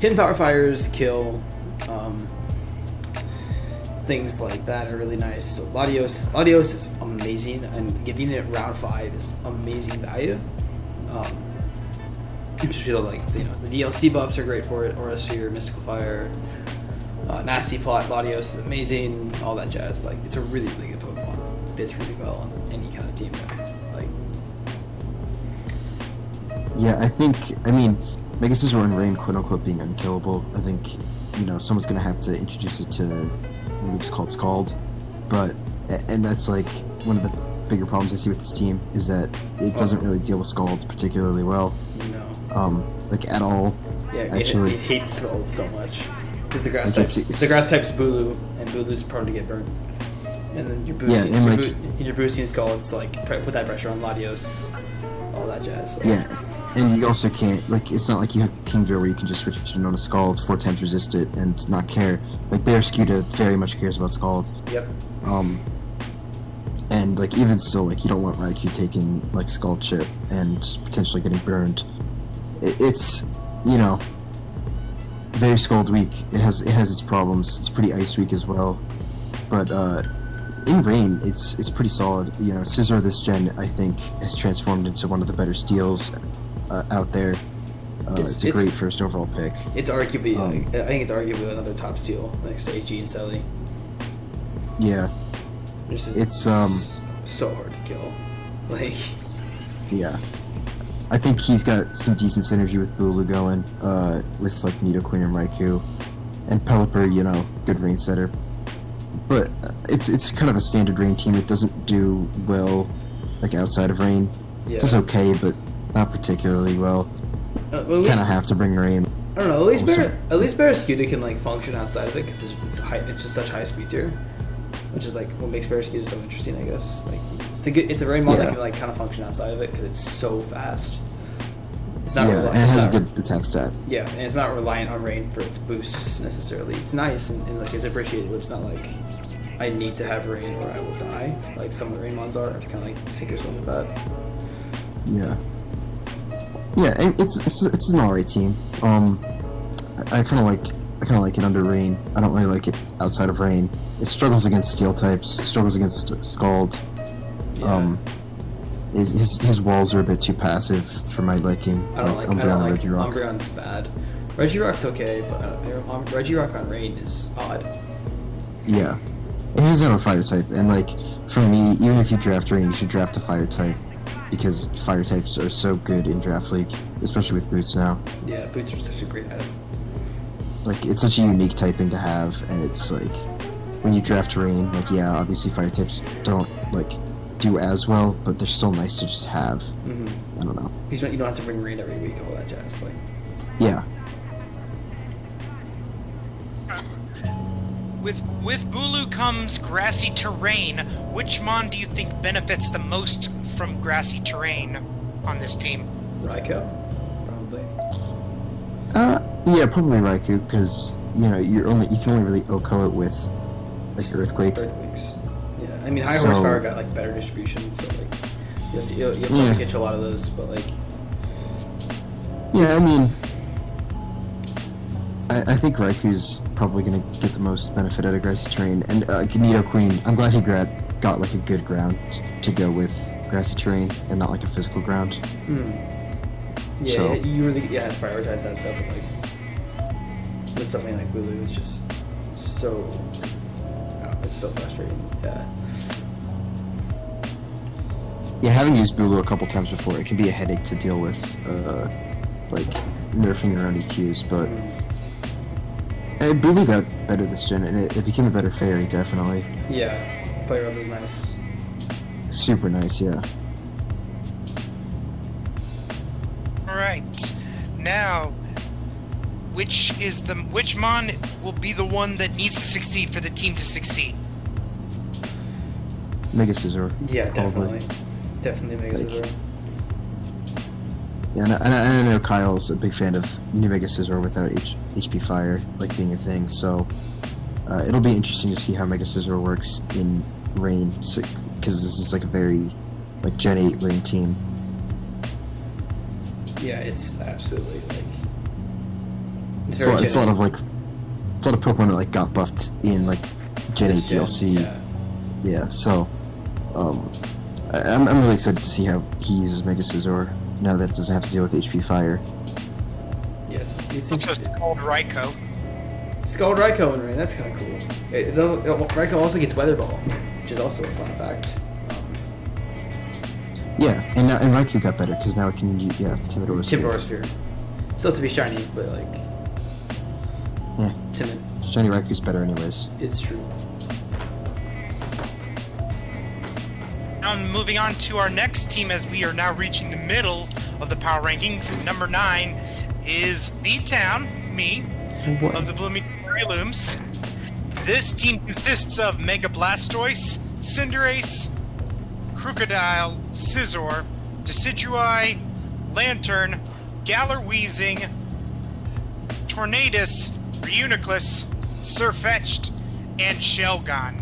hidden power fires kill, things like that are really nice. So Latios is amazing, and getting it round 5 is amazing value. Especially the DLC buffs are great for it. Aura Sphere, Mystical Fire, Nasty Plot, Latios is amazing, all that jazz. Like it's a really, really good Pokemon. Fits really well on any kind of team. Yeah, Mega Scizor in Rain, quote-unquote, being unkillable. I think, someone's going to have to introduce it to moves called Scald. And that's, one of the bigger problems I see with this team, is that it doesn't really deal with Scald particularly well. No. At all. Yeah, actually. It hates Scald so much. Because the grass type's Bulu, and Bulu's prone to get burned. And then you're boosting Scald, it's put that pressure on Latios, all that jazz. And you also can't, it's not like you have Kingdra where you can just switch it on a Scald, 4 times resist it, and not care. Barraskewda very much cares about Scald. Yep. And, even still, you don't want Raikou taking, Scald chip and potentially getting burned. It's, very Scald weak. It has its problems. It's pretty Ice weak as well. But, in Rain, it's pretty solid. Scizor this gen, I think, has transformed into one of the better steals out there. It's a great first overall pick. It's arguably, I think it's arguably another top steal next to AG and Selly. Yeah. It's so hard to kill. Yeah. I think he's got some decent synergy with Bulu going, with Nidoqueen and Raikou. And Pelipper, good Rain setter. But it's kind of a standard Rain team. It doesn't do well, outside of Rain. Yeah. It does okay, but not particularly well. Kind of have to bring Rain. I don't know. At least Barraskewda can function outside of it because it's just such high speed tier, which is what makes Barraskewda so interesting, I guess. It's a Rain mod that can kind of function outside of it because it's so fast. It's not. And it has a good attack stat. Yeah, and it's not reliant on Rain for its boosts necessarily. It's nice and it's appreciated, but it's not I need to have Rain or I will die. Some of the Rain mods are. Kind of take your swim with that. Yeah. Yeah, and it's an alright team. I kind of like it under Rain. I don't really like it outside of Rain. It struggles against Steel types. It struggles against Scald. Yeah. His walls are a bit too passive for my liking. Umbreon and Regirock. Umbreon's bad. Regirock's okay, but Regirock on Rain is odd. Yeah. And he doesn't have a fire type, and for me, even if you draft Rain, you should draft a fire type, because fire types are so good in Draft League, especially with Boots now. Yeah, Boots are such a great item. It's such a unique typing to have, and it's when you draft Rain, obviously fire types don't do as well, but they're still nice to just have. Mm-hmm. don't know. Because you don't have to bring rain every week, all that jazz. Like, Yeah. With Bulu comes grassy terrain. Which Mon do you think benefits the most from grassy terrain on this team? Raikou, probably. Yeah, probably Raikou, because you can only really OHKO it with like Earthquake. Earthquakes. Yeah, I mean high horsepower got like better distribution, so like you'll probably catch a lot of those, but like. Yeah, I mean, I think Raikou's probably going to get the most benefit out of grassy terrain, and Nidoqueen, I'm glad he got like a good ground to go with grassy terrain and not like a physical ground. Yeah, So, you really have to prioritize that stuff. But like, with something like Bulu is just so, it's so frustrating. Yeah. Yeah, having used Bulu a couple times before, it can be a headache to deal with, like nerfing your own EQs. But Bulu got better this gen, and it became a better fairy, definitely. Yeah, player up is nice. Super nice, yeah. Alright. Now, which Mon will be the one that needs to succeed for the team to succeed? Mega Scizor. Yeah, probably. Definitely Mega Scizor. Yeah, and I know Kyle's a big fan of new Mega Scizor without HP Fire like being a thing, so it'll be interesting to see how Mega Scizor works in Rain, because this is like a very like Gen 8 Rain team. Yeah, it's absolutely like It's a lot of Pokemon that like got buffed in like Gen 8 DLC. Yeah, so I'm really excited to see how he uses Mega Scizor now that it doesn't have to deal with HP Fire. Yeah, it's Just called Raikou. Scald Raikou in Rain, that's kind of cool. Raikou also gets Weather Ball, which is also a fun fact. Yeah, and Raikou got better because now it can Timid Aura Sphere. Timid Aura Sphere. Still have to be shiny, but like. Yeah. Timid. Shiny Raikou's better anyways. It's true. Now moving on to our next team, as we are now reaching the middle of the power rankings. Number 9 is Btown, me, of the Blooming Looms. This team consists of Mega Blastoise, Cinderace, Crocodile, Scizor, Decidueye, Lantern, Galar Weezing, Tornadus, Reuniclus, Sirfetch'd, and Shelgon.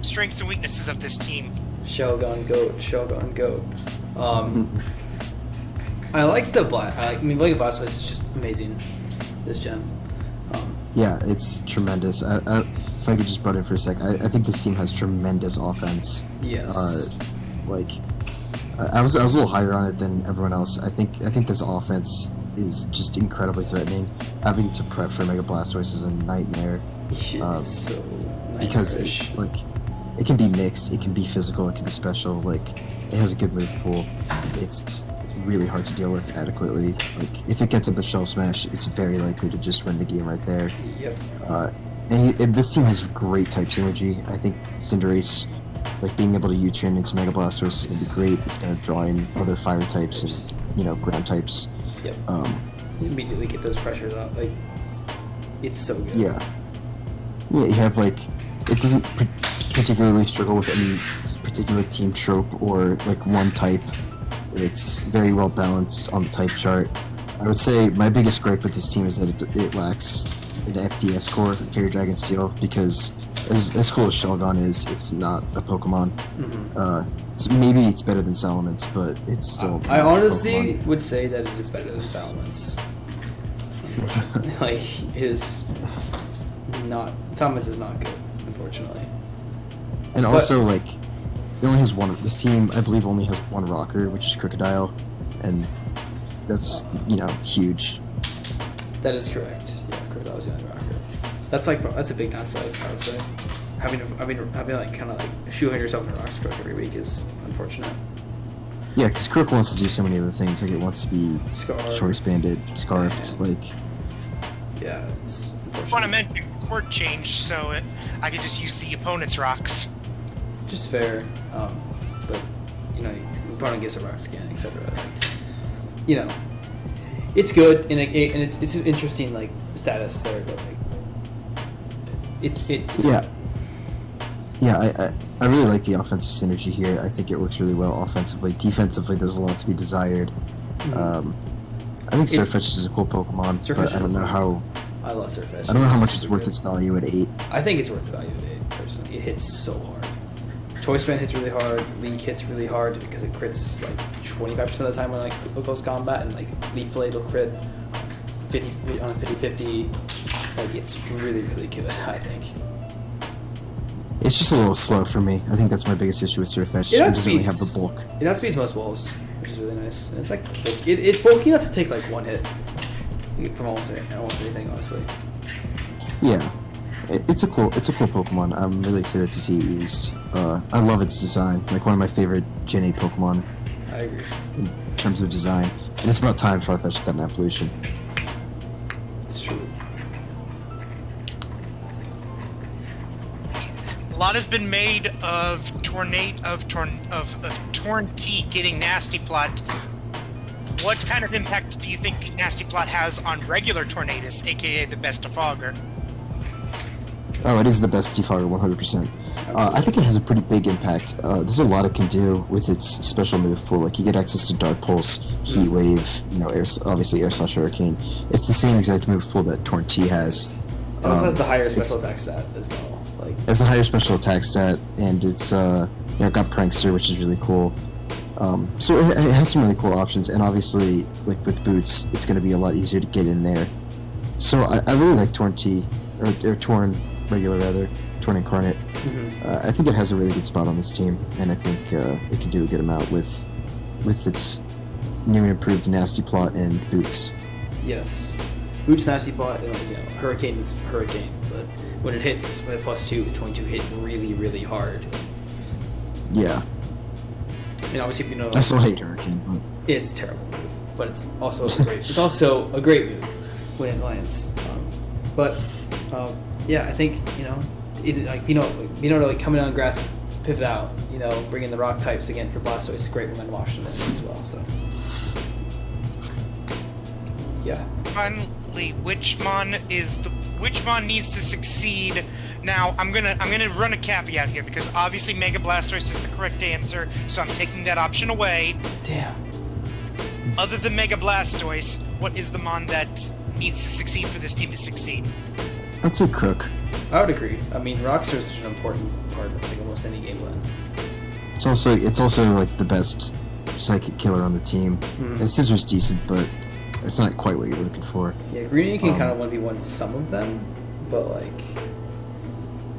Strengths and weaknesses of this team. Shelgon Goat. I like the Mega Blastoise is just amazing this gen. Yeah, it's tremendous. If I could just butt in for a sec, I think this team has tremendous offense. Yes. I was a little higher on it than everyone else. I think this offense is just incredibly threatening. Having to prep for Mega Blastoise is a nightmare. It's so because it can be mixed, it can be physical, it can be special. Like it has a good move pool. It's really hard to deal with adequately. Like if it gets up a Shell Smash, it's very likely to just win the game right there. Yep. And this team has great type synergy. I think Cinderace, like being able to U-turn into Mega Blastoise is gonna be great. It's gonna draw in other fire types and ground types. Yep. Immediately get those pressures out. Like it's so good. Yeah. Yeah, you have like it doesn't particularly struggle with any particular team trope or like one type. It's very well balanced on the type chart. I would say my biggest gripe with this team is that it lacks an FDS core, Fairy Dragon Steel, because as cool as Shelgon is, it's not a Pokemon. Maybe it's better than Salamence, but it's still. I honestly would say that it is better than Salamence. Like Salamence is not good, unfortunately. And also, like, it only has one. This team, I believe, only has one rocker, which is Crocodile, and that's huge. That is correct. Yeah, Crocodile's the only rocker. That's a big downside, I would say. Having like kind of like shoehorn yourself in a rock stroke every week is unfortunate. Yeah, because Crook wants to do so many other things. Like it wants to be choice banded, scarfed, like. Yeah, it's unfortunate. I want to mention court change, so I could just use the opponent's rocks. Just fair, but your opponent gets a rock scan, etc. you know, it's good and it's an interesting like status there, but like it's yeah. Yeah, I really like the offensive synergy here. I think it works really well offensively. Defensively, there's a lot to be desired. Mm-hmm. I think Surfetch is a cool Pokemon, but I don't know how. I love Surfetch. I don't know how much it's worth its value at 8. I think it's worth the value at 8, personally. It hits so hard. Choice Band hits really hard. Leak hits really hard because it crits like 25% of the time when like close combat, and like Leaf Blade will crit 50 on 50-50. Like it's really good, I think. It's just a little slow for me. I think that's my biggest issue with Surfetch. It doesn't really have the bulk. It outspeeds most wolves, which is really nice. And it's like it's bulky enough to take like one hit from almost anything, honestly. Yeah, it's a cool Pokemon. I'm really excited to see it used. I love its design. Like one of my favorite Gen 8 Pokemon. I agree. In terms of design, and it's about time Farfetch'd got an evolution. It's true. A lot has been made of Tornteet getting Nasty Plot. What kind of impact do you think Nasty Plot has on regular Tornadus, aka the best defogger? Oh, it is the best defogger, 100%. I think it has a pretty big impact. There's a lot it can do with its special move pool. Like you get access to Dark Pulse, Heat Wave, obviously Air Slash Hurricane. It's the same exact move pool that Tornteet has. It also has the higher special attack stat as well. It's a higher special attack stat, and it's got Prankster, which is really cool. So it has some really cool options, and obviously, like with Boots, it's going to be a lot easier to get in there. So I really like Torn Incarnate. Mm-hmm. I think it has a really good spot on this team, and I think it can do a good amount with its new and improved Nasty Plot and Boots. Yes, Boots Nasty Plot, Hurricane is Hurricane, but when it hits with a +2, it's going to hit really, really hard. Yeah. And obviously, I still hate Hurricane, but it's a terrible move. But it's also a great move when it lands. Yeah, I think coming down grass, pivot out. Bringing the rock types again for Blastoise, great momentum option this as well. So. Yeah. Finally, Witchmon needs to succeed. Now, I'm gonna run a caveat here because obviously Mega Blastoise is the correct answer, so I'm taking that option away. Damn. Other than Mega Blastoise, what is the Mon that needs to succeed for this team to succeed? I'd say Crook. I would agree. I mean, Rocks are such an important part of like almost any game plan. It's also like the best psychic killer on the team. Mm-hmm. And Scissor's decent, but it's not quite what you're looking for. Yeah, Greenie can kind of 1v1 some of them, but like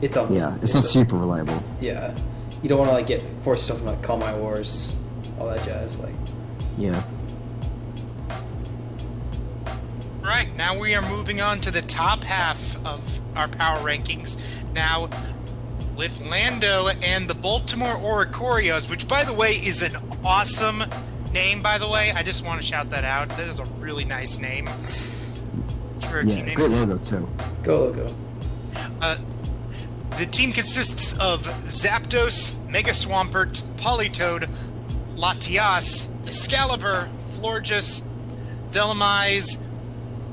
it's almost it's not super reliable. Yeah, you don't want to like force yourself to like Call My Wars, all that jazz. Like yeah. Right, now we are moving on to the top half of our power rankings. Now, with Lando and the Baltimore Oricorios, which, by the way, is an awesome name, by the way. I just want to shout that out. That is a really nice name. For a team name. Great logo, too. Go logo. The team consists of Zapdos, Mega Swampert, Politoed, Latias, Excalibur, Florges, Delamise,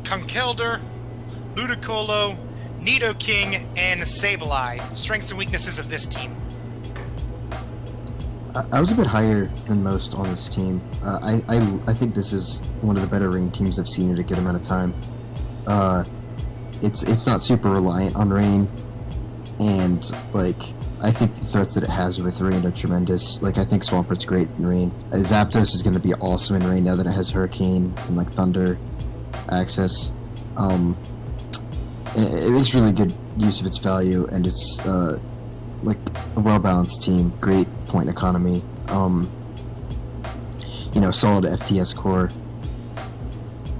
Conkeldurr, Ludicolo, Nidoking, and Sableye. Strengths and weaknesses of this team. I was a bit higher than most on this team. I think this is one of the better rain teams I've seen in a good amount of time. It's not super reliant on rain, and like I think the threats that it has with rain are tremendous. Like I think Swampert's great in rain. Zapdos is going to be awesome in rain now that it has Hurricane and like Thunder access. It makes really good use of its value, and it's like a well-balanced team, great point economy, solid FTS core.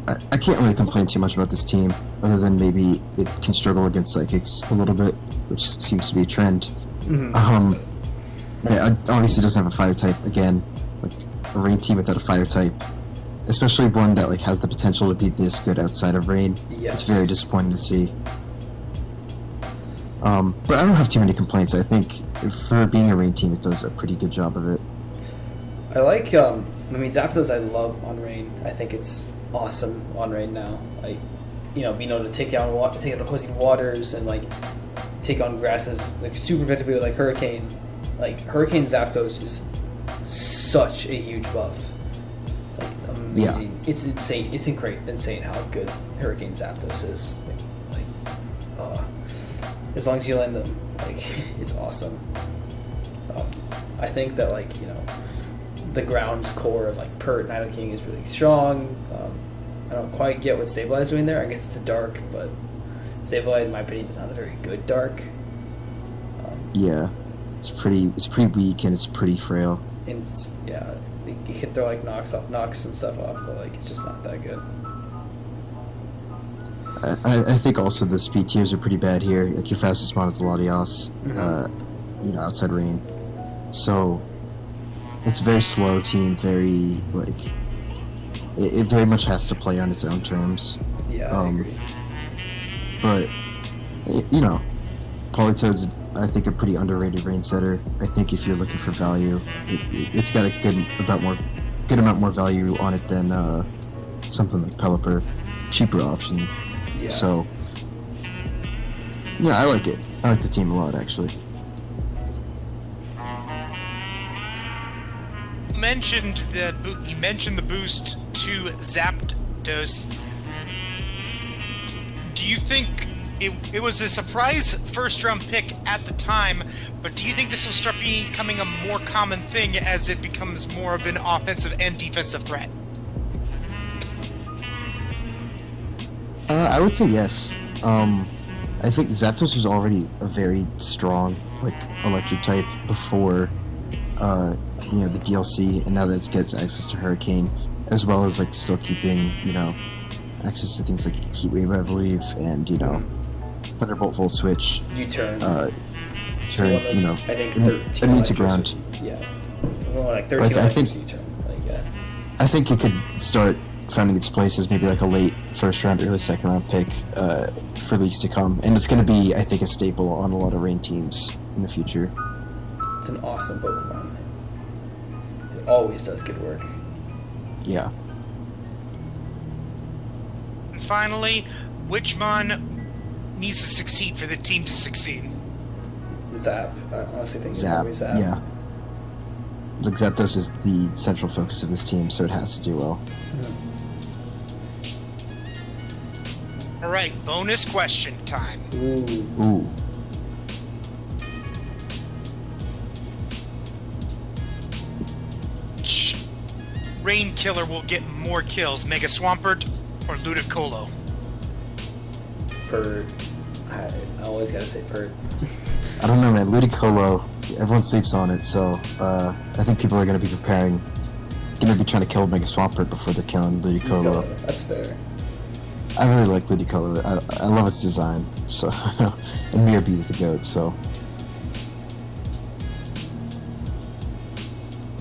I can't really complain too much about this team, other than maybe it can struggle against Psychics a little bit, which seems to be a trend. Mm-hmm. It obviously doesn't have a fire type again, like a rain team without a fire type, especially one that like has the potential to be this good outside of rain. Yes. It's very disappointing to see. But I don't have too many complaints. I think for being a rain team, it does a pretty good job of it. I like I mean, Zapdos I love on Rain. I think it's awesome on Rain now. Like, you know, being able to take down opposing waters and like take on grasses like super effectively with like Hurricane. Like Hurricane Zapdos is such a huge buff. Like it's amazing. Yeah. It's insane. It's insane how good Hurricane Zapdos is. As long as you land them, like it's awesome. I think that like, you know, the ground's core of like Pert Nido King is really strong. I don't quite get what Sableye's doing there. I guess it's a dark, but Sableye, in my opinion, is not a very good dark. Yeah, it's pretty weak and it's pretty frail. And you can throw like knocks and stuff off, but like it's just not that good. I think also the speed tiers are pretty bad here. Like your fastest mon is Latias, you know, outside Rain. So it's a very slow team, very like it very much has to play on its own terms. Yeah, I agree. But you know, Politoed's I think a pretty underrated rain setter. I think if you're looking for value, it's got a good amount more value on it than something like Pelipper, cheaper option. Yeah. So yeah, I like it. I like the team a lot actually. You mentioned the boost to Zapdos. Do you think it was a surprise first-round pick at the time, but do you think this will start becoming a more common thing as it becomes more of an offensive and defensive threat? I would say yes. I think Zapdos was already a very strong, like, electric type before, you know, the DLC, and now that it gets access to Hurricane, as well as, like, still keeping, you know, access to things like Heat Wave, I believe, and, you know, Thunderbolt Volt Switch. U-turn. Turn, you know, I think immune to ground. Yeah. Well, like 13 like, I think, U-turn. Like, yeah. I think it could start finding its place as maybe like a late first round, early second round pick for leagues to come. And it's going to be, I think, a staple on a lot of Rain teams in the future. It's an awesome Pokemon. It always does good work. Yeah. And finally, which mon needs to succeed for the team to succeed? Zap. I honestly think Zap. It's Zap. Yeah. Like Zapdos is the central focus of this team, so it has to do well. All right, bonus question time. Ooh. Which Rain Killer will get more kills, Mega Swampert or Ludicolo? Pert. I always gotta say Pert. I don't know, man. Ludicolo, everyone sleeps on it, so I think people are going to be trying to kill Mega Swampert before they're killing Ludicolo. That's fair. I really like Ludicolo. I love its design, so and Mirabee is the GOAT, so.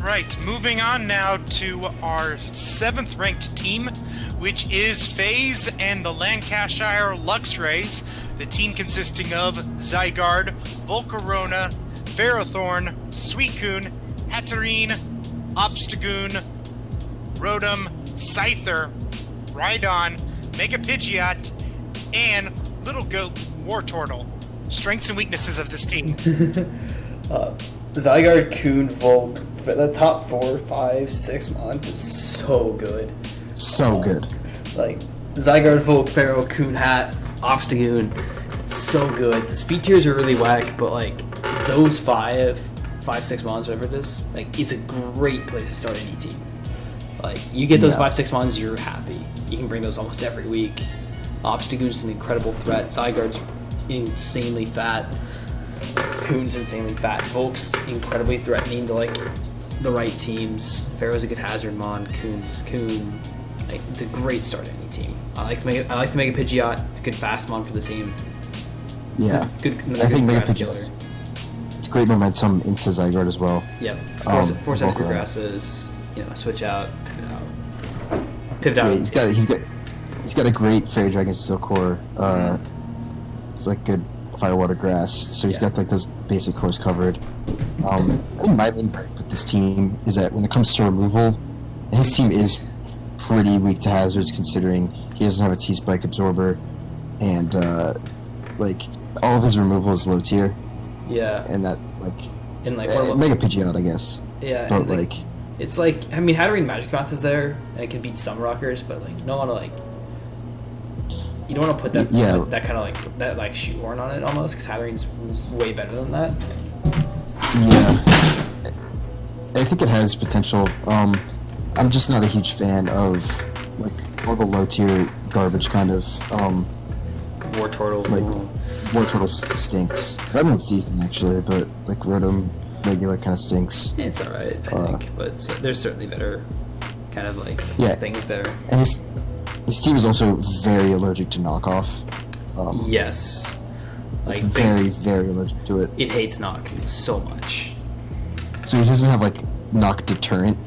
Right, moving on now to our 7th ranked team, which is FaZe and the Lancashire Luxrays. The team consisting of Zygarde, Volcarona, Ferrothorn, Suicune, Hatterene, Obstagoon, Rotom, Scyther, Rhydon, Mega Pidgeot, and Little Goat Wartortle. Strengths and weaknesses of this team. Zygarde, Coon, Volk, the top 4, 5, 6 mons is so good. So good. Like, Zygarde, Volk, Pharaoh, Coon, Hat, Obstagoon, so good. The speed tiers are really whack, but like, those 5, 6 mons, whatever it is, like, it's a great place to start any team. Like, you get those 5, 6 mons, you're happy. You can bring those almost every week. Obstagoon's an incredible threat. Zygarde's insanely fat. Coon's insanely fat. Volk's incredibly threatening to like the right teams. Pharaoh's a good hazard mon. Coon. Like, it's a great start to any team. I like to make a Pidgeot. Good fast mon for the team. Yeah. Good I think Mega grass killer. It's great momentum into Zygarde as well. Yeah. Force out good grasses. You know, switch out, pivot out. Yeah, he's got a great Fairy Dragon Steel Core. It's like good Firewater Grass, so he's got like those basic cores covered. I think my main gripe with this team is that when it comes to removal, his team is pretty weak to hazards considering he doesn't have a T-Spike absorber, and like all of his removal is low tier, Yeah. and that like And like Mega Pidgeot, I guess. Yeah. But and, like, it's like, I mean, Hatterene Magic Bounce is there and it can beat some rockers, but like you don't want to like. You don't want to put that that kind of like that like shoehorn on it almost, because Hatterene's way better than that. Yeah, I think it has potential. I'm just not a huge fan of like all the low tier garbage kind of Wartortle. like Wartortle stinks. That one's decent actually, but like Rotom regular kind of stinks. It's alright, I think, but there's certainly better kind of like things there. And his team is also very allergic to knockoff. Yes. Like very allergic to it. It hates knock so much. So he doesn't have like knock deterrent.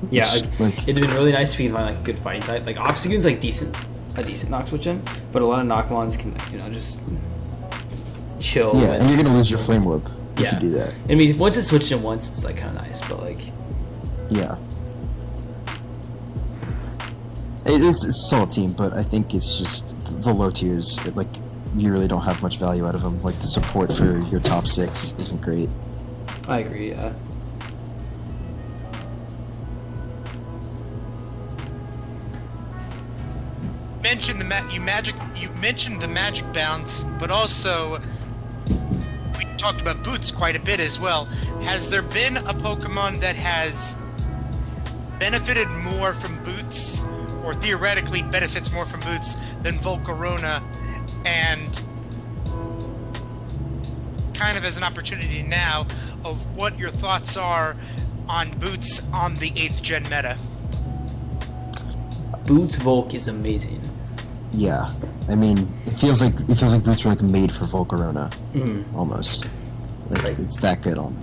Yeah, like it'd been really nice if he could find like a good fighting type. Like Obstagoon's like a decent knock switch in, but a lot of knockmons can just chill. Yeah, and you're gonna lose your flame whip if you do that. I mean, if once it's switched in once, it's like kind of nice, but like yeah. It's a solid team, but I think it's just the low tiers. Like you really don't have much value out of them. Like the support for your top 6 isn't great. I agree. Yeah. You mentioned the magic bounce, but also we talked about boots quite a bit as well. Has there been a Pokemon that has benefited more from boots, or theoretically benefits more from boots than Volcarona, and kind of as an opportunity now of what your thoughts are on boots on the 8th gen meta? Boots Volk is amazing. Yeah, I mean, it feels like boots were like made for Volcarona, almost. Like it's that good on.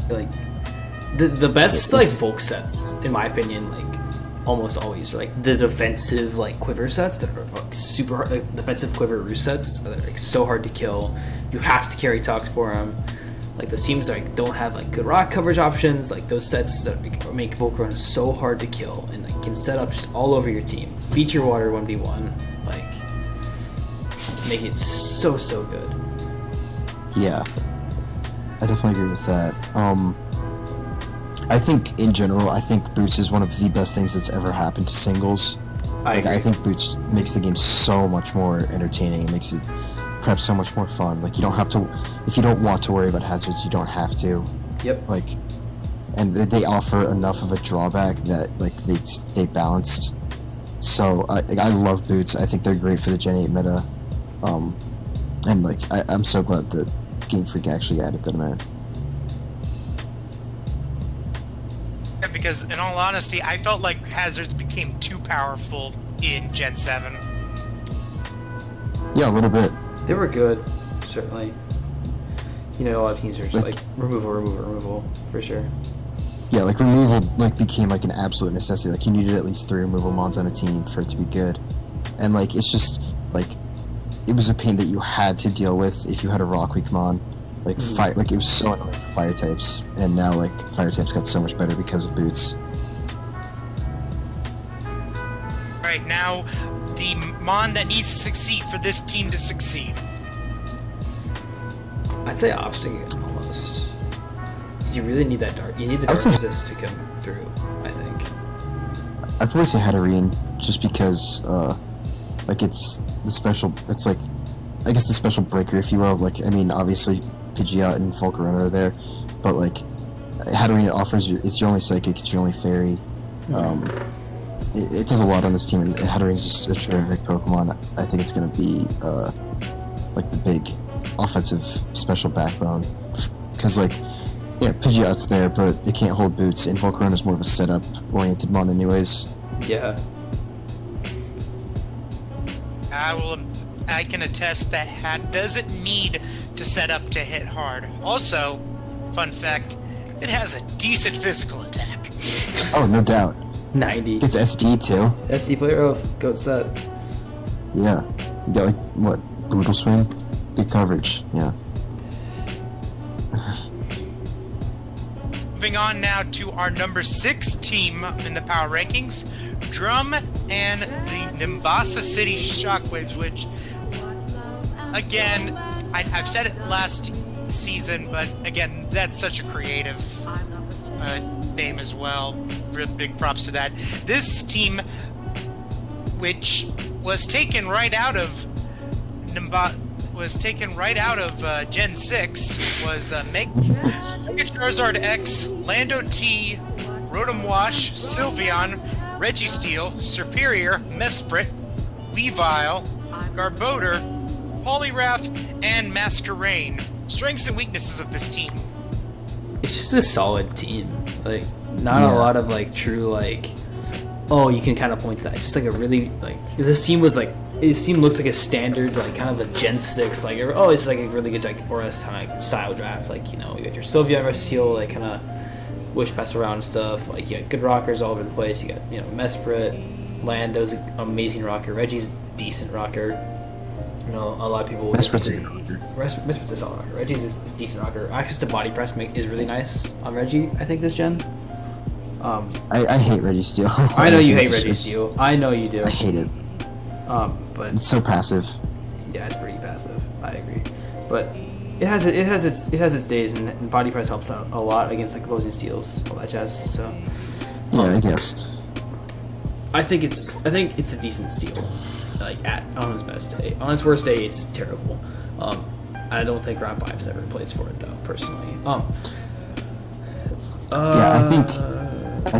Like the best like Volk sets, in my opinion, like almost always are like the defensive like quiver sets that are like super hard, like defensive quiver roost sets that are like so hard to kill. You have to carry Tox for them. Like those teams like don't have like good rock coverage options. Like those sets that make Volcarona so hard to kill and like can set up just all over your team. Beat your water 1v1. Like make it so good. Yeah, I definitely agree with that. I think in general, I think Boots is one of the best things that's ever happened to singles. I think Boots makes the game so much more entertaining. It makes it prep so much more fun. Like you don't have to, if you don't want to worry about hazards, you don't have to. Yep. Like, and they offer enough of a drawback that like they stay balanced. So I love Boots. I think they're great for the Gen 8 meta. And like I'm so glad that Game Freak actually added them in. Yeah, because in all honesty, I felt like hazards became too powerful in Gen 7. Yeah, a little bit. They were good, certainly. You know, a lot of teams are just like removal, for sure. Yeah, like removal like became like an absolute necessity. Like you needed at least 3 removal mons on a team for it to be good. And like it's just like it was a pain that you had to deal with if you had a rock weak mon. Like fire, like it was so annoying for fire types, and now like fire types got so much better because of Boots. Right now, the mon that needs to succeed for this team to succeed. I'd say Obstagoon almost. Because you really need that dark. You need the dark resist to come through, I think. I'd probably say Hatterene, just because like it's the special. It's like I guess the special breaker, if you will. Like I mean, obviously Pidgeot and Volcarona are there, but like Hatterene offers it's your only psychic, it's your only fairy. It does a lot on this team, and Hatterene's just a terrific Pokemon. I think it's going to be like the big offensive special backbone, because like yeah, Pidgeot's there, but it can't hold Boots, and Volcarona's more of a setup oriented mon anyways. Yeah. I can attest that Hat doesn't need to set up to hit hard. Also, fun fact, it has a decent physical attack. Oh, no doubt. 90. It's SD too. SD player of Goat set. Yeah. You got like what? Brutal swing? Good coverage, yeah. Moving on now to our number 6 team in the power rankings, Drum and the Nimbasa City Shockwaves, which, again, I've said it last season, but again, that's such a creative name as well. Real big props to that. This team, which was taken right out of Gen 6, was Mega Charizard X, Lando T, Rotom Wash, Sylveon, Registeel, Superior, Mesprit, Weavile, Garbodor, Poliwrath, and Masquerain. Strengths and weaknesses of this team. It's just a solid team. Like, not a lot of like true like, oh, you can kind of point to that. It's just like a really like, this team looks like a standard like kind of a Gen 6 like, oh, it's like a really good like ORS kind of style draft. Like, you know, you got your Sylveon, Registeel, like kind of wish pass around and stuff. Like, you got good rockers all over the place. You got, you know, Mesprit, Lando's an amazing rocker, Reggie's decent rocker. You know, a lot of people. Mesprit's a solid rocker. Reggie's is decent rocker. Access to body press is really nice on Reggie, I think, this gen. I hate Registeel. I know you hate Registeel. I know you do. I hate it. But it's so passive. Yeah, it's pretty passive. I agree. But it has its days, and body press helps out a lot against like opposing steals, all that jazz. So yeah, I guess. I think it's a decent steal. Like on its best day. On its worst day, it's terrible. I don't think round 5's ever plays for it though, personally. I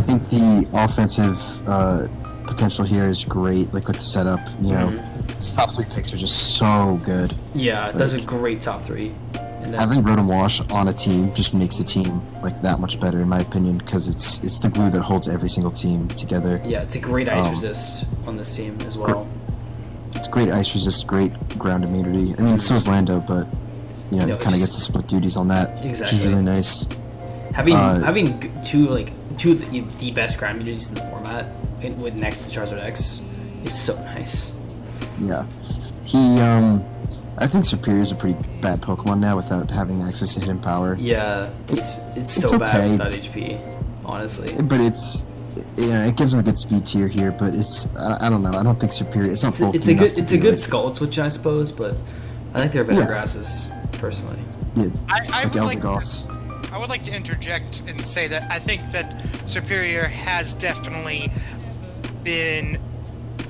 think the offensive potential here is great. Like with the setup, you know, its top 3 picks are just so good. Yeah, those are great top 3. And then, having Rotom Wash on a team just makes the team like that much better, in my opinion, because it's the glue that holds every single team together. Yeah, it's a great ice resist on this team as well. It's great ice resist, great ground immunity. I mean, so is Lando, but you know, kind of gets to split duties on that, exactly. Which is really nice. Having two of the best ground immunities in the format with next to Charizard X is so nice. Yeah, I think Superior is a pretty bad Pokemon now without having access to hidden power. Yeah, it's so bad without HP, honestly. But it gives him a good speed tier here, but I don't know. I don't think Superior. It's not bulky enough. It's a good Skull Switch, I suppose, but I think there are better grasses, personally. Yeah, I would like to interject and say that I think that Superior has definitely been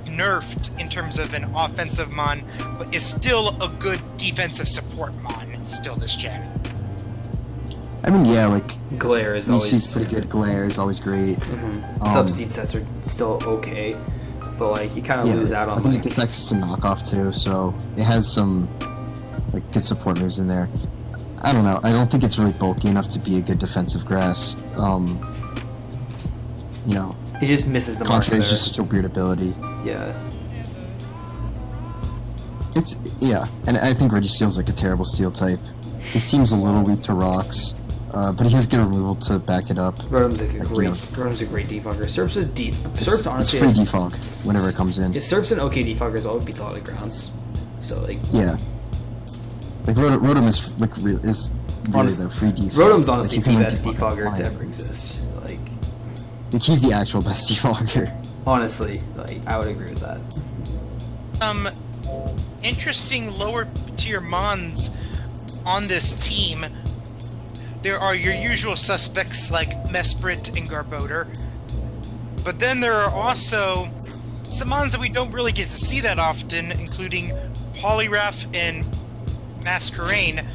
nerfed in terms of an offensive mon, but is still a good defensive support mon still this gen. I mean, yeah, like Glare is always pretty good. Glare is always great. Sub-Seed sets are still okay, but like you kind of lose out on. I think it gets access to knockoff too, so it has some like good support moves in there. I don't know. I don't think it's really bulky enough to be a good defensive grass. You know, it just misses the mark. Contra is just such a weird ability. Yeah. And I think Registeel's like a terrible steel type. His team's a little weak to rocks. But he has good removal to back it up. Rotom's a great defogger. Serp's is deep. Serp honestly it's free defog whenever it comes in. Yeah, Serp's an okay defogger as well. It beats a lot of grounds. So like. Yeah. Like Rotom is like really the free defog. Rotom's honestly the best defogger to ever exist. Like he's the actual best defogger. Honestly, like I would agree with that. Interesting lower tier mons on this team. There are your usual suspects like Mesprit and Garbodor, but then there are also some mons that we don't really get to see that often, including Poliwrath and Masquerain.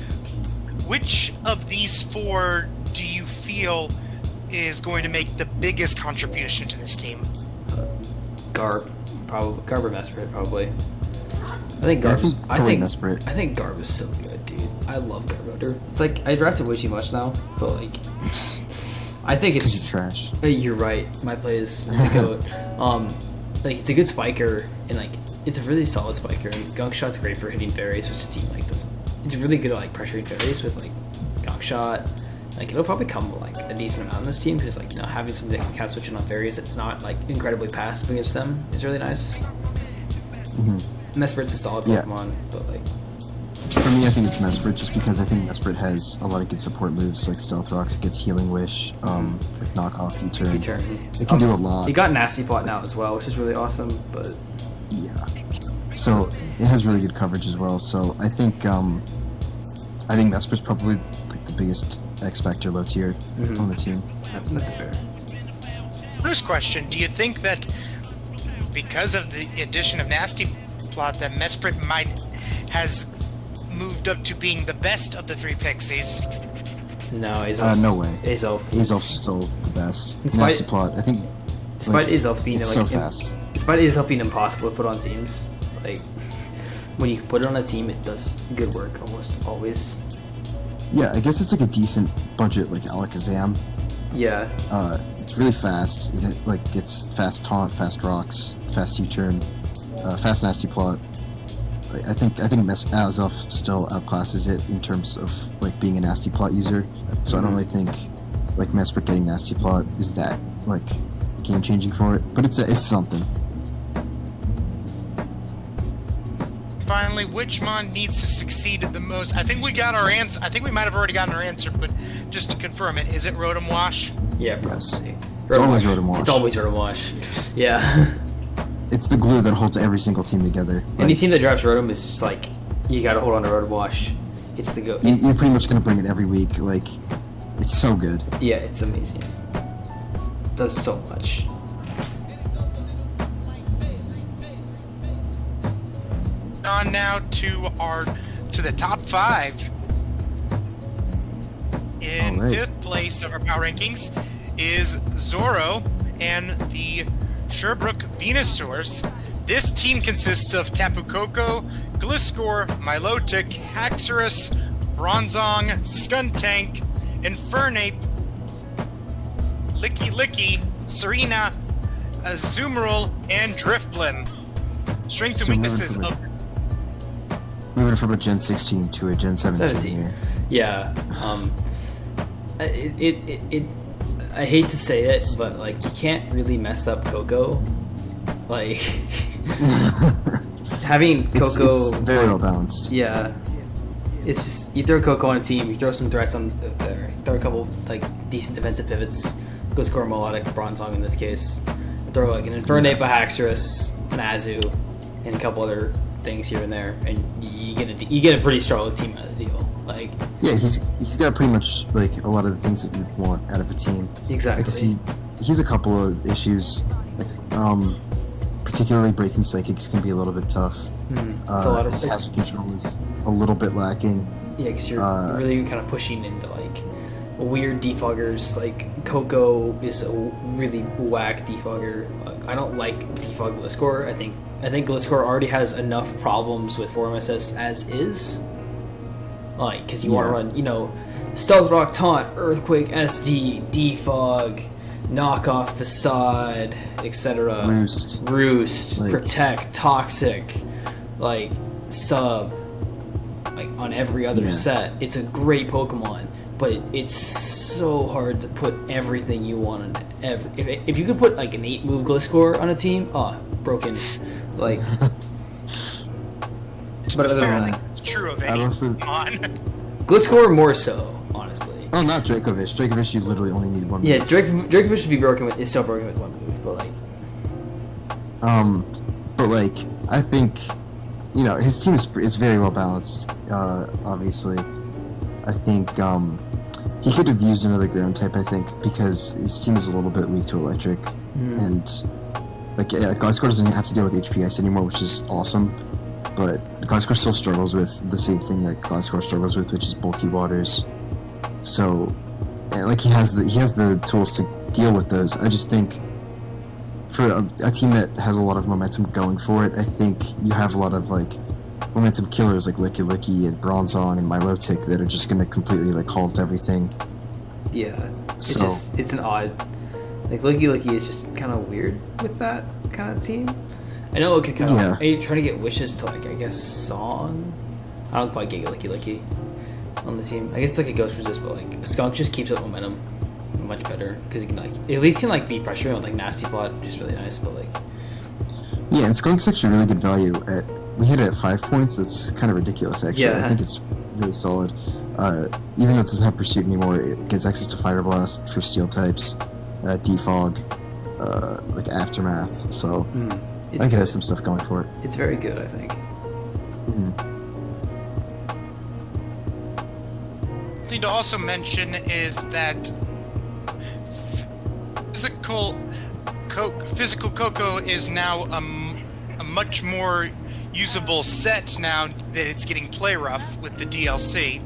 Which of these 4 do you feel is going to make the biggest contribution to this team? Garb or Mesprit, probably. I think Garb is so good, dude. I love Garbodor. It's like I drafted way too much now, but like I think it's trash. You're right. My play is the goat. Like it's a good spiker, and like it's a really solid spiker. And Gunk Shot's great for hitting fairies, which the team like does. It's really good at like pressuring fairies with like Gunk Shot. Like it'll probably come like a decent amount on this team because like, you know, having something that can cast switching on fairies that's not like incredibly passive against them is really nice. Mesprit's a solid Pokemon, but like For me, I think it's Mesprit, just because I think Mesprit has a lot of good support moves, like Stealth Rocks, it gets Healing Wish, like Knockoff, U-Turn. It can do a lot. You got Nasty Plot now as well, which is really awesome, but... Yeah. So, it has really good coverage as well, so I think Mesprit's probably like the biggest X-Factor low tier on the team. That's fair. First question, do you think that because of the addition of Nasty Plot that Mesprit has moved up to being the best of the 3 Pixies? No, Azolf's... no way. Azolf's still the best. Despite, Nasty Plot, I think... Despite Azolf being so fast. Despite Azolf being impossible to put on teams, like, when you put it on a team, it does good work almost always. Yeah, I guess it's like a decent budget, like Alakazam. Yeah. It's really fast. It's fast taunt, fast rocks, fast U-turn, fast Nasty Plot. I think Azolf still outclasses it in terms of like being a Nasty Plot user. So I don't really think like Mesprit getting Nasty Plot is that like game changing for it. But it's something. Finally, which Mon needs to succeed the most? I think we got our answer. I think we might have already gotten our answer, but just to confirm it, is it Rotom Wash? Yeah, yes. It's always Rotom Wash. It's always Rotom Wash. Yeah. It's the glue that holds every single team together. Any team that drafts Rotom is just like, you gotta hold on to Rotom Wash. It's the go. You're pretty much gonna bring it every week. Like, it's so good. Yeah, it's amazing. It does so much. On now to the top 5. In 5th place of our power rankings is Zoro and the Sherbrooke Venusaurs. This team consists of Tapu Koko, Gliscor, Milotic, Haxorus, Bronzong, Skuntank, Infernape, Licky, Serena, Azumarill, and Drifblim. Strengths and weaknesses of... Moving from a Gen 16 to a Gen 17 here. Yeah. I hate to say it, but like you can't really mess up Coco. Like having Coco, it's very well balanced. Yeah, it's just you throw Coco on a team, you throw some threats on there, throw a couple like decent defensive pivots, go score a Melodic Bronzong in this case, throw like an Infernape, a Haxorus, an Azu, and a couple other things here and there, and you get a pretty strong team out of the deal. Like, yeah, he's got pretty much like a lot of the things that you'd want out of a team. Exactly. Because he's a couple of issues, like particularly breaking psychics can be a little bit tough. It's a lot of his hazard control is a little bit lacking. Yeah, because you're really kind of pushing into like weird defoggers. Like Coco is a really whack defogger. I don't like defog Gliscor. I think Gliscor already has enough problems with 4MSS as is. Like, because you want to run, Stealth Rock, Taunt, Earthquake, SD, Defog, Knockoff, Facade, etc. Roost, like, Protect, Toxic, like, Sub, like, on every other set. It's a great Pokemon, but it's so hard to put everything you want on if you could put, like, an 8-move Gliscor on a team, broken. Like... But other than that, it's true of any Pokemon. Gliscor more so, honestly. Oh, not Dracovish. Dracovish, you literally only need one move. Yeah, Dracovish should be broken with, is still broken with one move, but like... I think, his team is very well balanced, obviously. I think, he could have used another ground type, I think, because his team is a little bit weak to electric, and, Gliscor doesn't have to deal with HP Ice anymore, which is awesome. But Gliscor still struggles with the same thing that Gliscor struggles with, which is bulky waters. So, he has the tools to deal with those. I just think for a team that has a lot of momentum going for it, I think you have a lot of momentum killers like Licky and Bronzong and Milotic that are just going to completely halt everything. Yeah, it's an odd. Licky is just kind of weird with that kind of team. I know it could kind of... Are you trying to get wishes to, I guess, Song? I don't quite get Licky on the team. I guess, a Ghost Resist, but, Skunk just keeps up momentum much better. Because he can, at least can, beat pressure with, Nasty Plot, which is really nice, but, Yeah, and Skunk's actually really good value at we hit it at 5 points. That's kind of ridiculous, actually. Yeah. I think it's really solid. Even though it doesn't have Pursuit anymore, it gets access to Fire Blast for Steel types, Defog, like Aftermath. So I think it has some stuff going for it. It's very good, I think. Thing to also mention is that physical Coco is now a much more usable set now that it's getting play rough with the DLC.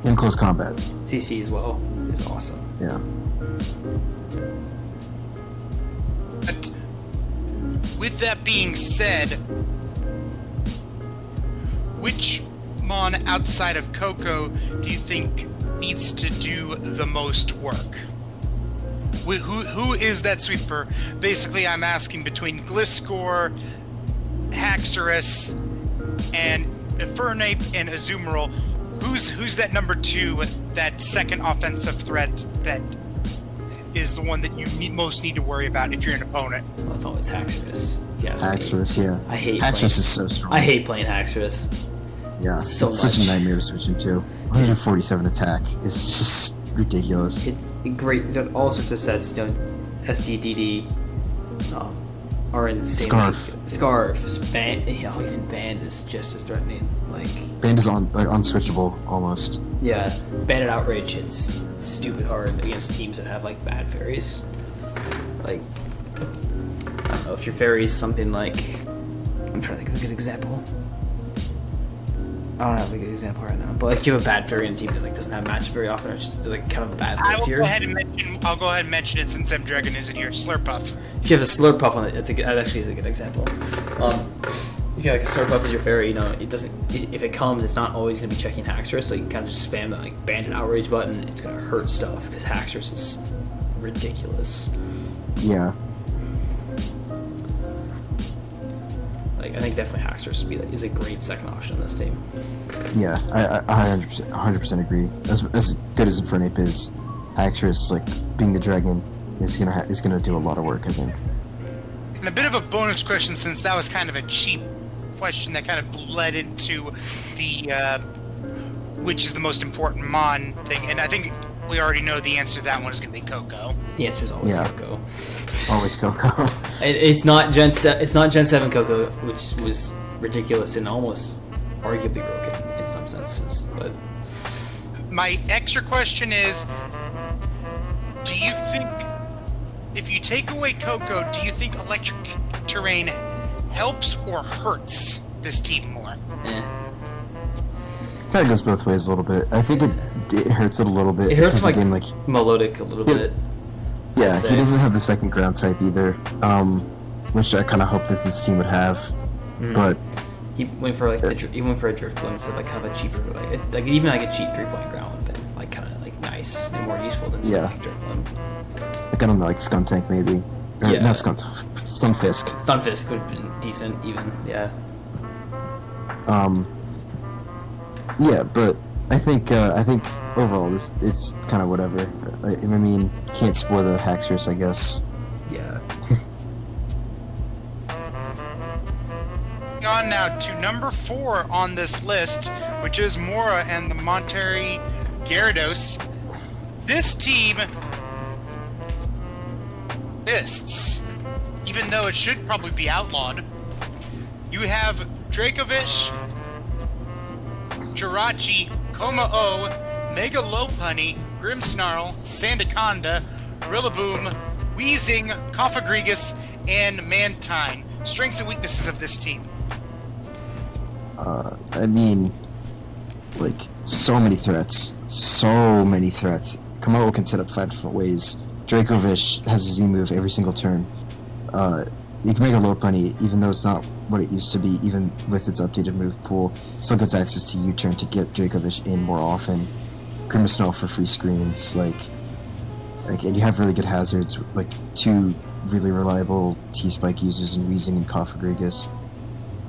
In close combat. CC as well is awesome. Yeah. But with that being said, which mon outside of Coco do you think needs to do the most work? Who is that sweeper? Basically, I'm asking between Gliscor, Haxorus, and Infernape and Azumarill, who's that number 2, that second offensive threat that is the one that you most need to worry about if you're an opponent? Well, it's always Haxorus. Yes, Haxorus, yeah. I hate Haxorus is so strong. I hate playing Haxorus. Yeah, so it's much. such a nightmare to switch into. 147 attack is just ridiculous. It's great. You've got all sorts of sets. You know, SDDD are insane. Scarf. Band. Even Band is just as threatening. Like Band is unswitchable almost. Yeah, Banded Outrage hits stupid hard against teams that have like bad fairies. Like I don't know if your fairy is something like, I'm trying to think of a good example. I don't have a good example right now, but like you have a bad fairy in a team that like doesn't have match very often, or just there's like kind of a bad I'll here. go ahead and mention it since M-Dragon isn't here. Slurpuff. If you have a Slurpuff on it, that actually is a good example. If you have like a Slurpuff as your fairy, you know, it doesn't. If it comes, it's not always gonna be checking Haxorus, so you can kind of just spam that like Banded Outrage button. It's gonna hurt stuff because Haxorus is ridiculous. Yeah. Like I think definitely Haxorus is a great second option in this team. Yeah, I 100% agree. As good as Infernape is, Haxorus, like being the dragon, is gonna do a lot of work, I think. And a bit of a bonus question, since that was kind of a cheap question that kind of bled into the which is the most important mon thing, and I think we already know the answer to that one is going to be Coco. The answer is always Coco. Always Coco. It's not Gen 7 Coco, which was ridiculous and almost arguably broken in some senses. But my extra question is, do you think if you take away Coco, do you think electric terrain helps or hurts this team more? Kind of goes both ways a little bit. I think it hurts it a little bit. It hurts because, again, like Melodic a little bit. Yeah, he doesn't have the second ground type either, which I kind of hope that this team would have. But he went for like he went for a drift bloom, so like kind of a cheaper like even like a cheap 3-point ground would have been like kind of like nice and more useful than something like drift bloom. Like I don't know, like Skuntank maybe. Or, not Stunfisk. Stunfisk would have been decent even. Yeah. Yeah, but I think overall it's kind of whatever. I mean, can't spoil the Haxorus, I guess. Yeah. On now to number 4 on this list, which is Mora and the Monterey Gyarados. This team exists, even though it should probably be outlawed. You have Dracovish, Jirachi, Komao, Mega Lopunny, Grimmsnarl, Sandaconda, Rillaboom, Weezing, Cofagrigus, and Mantine. Strengths and weaknesses of this team. I mean, like, so many threats. Komao can set up 5 different ways. Dracovish has a Z move every single turn. You can make a Lopunny, even though it's not what it used to be, even with its updated move pool, still gets access to U-turn to get Dracovish in more often. Grimmsnarl for free screens, like, and you have really good hazards, like 2 really reliable T-Spike users in Weezing and Cofagrigus.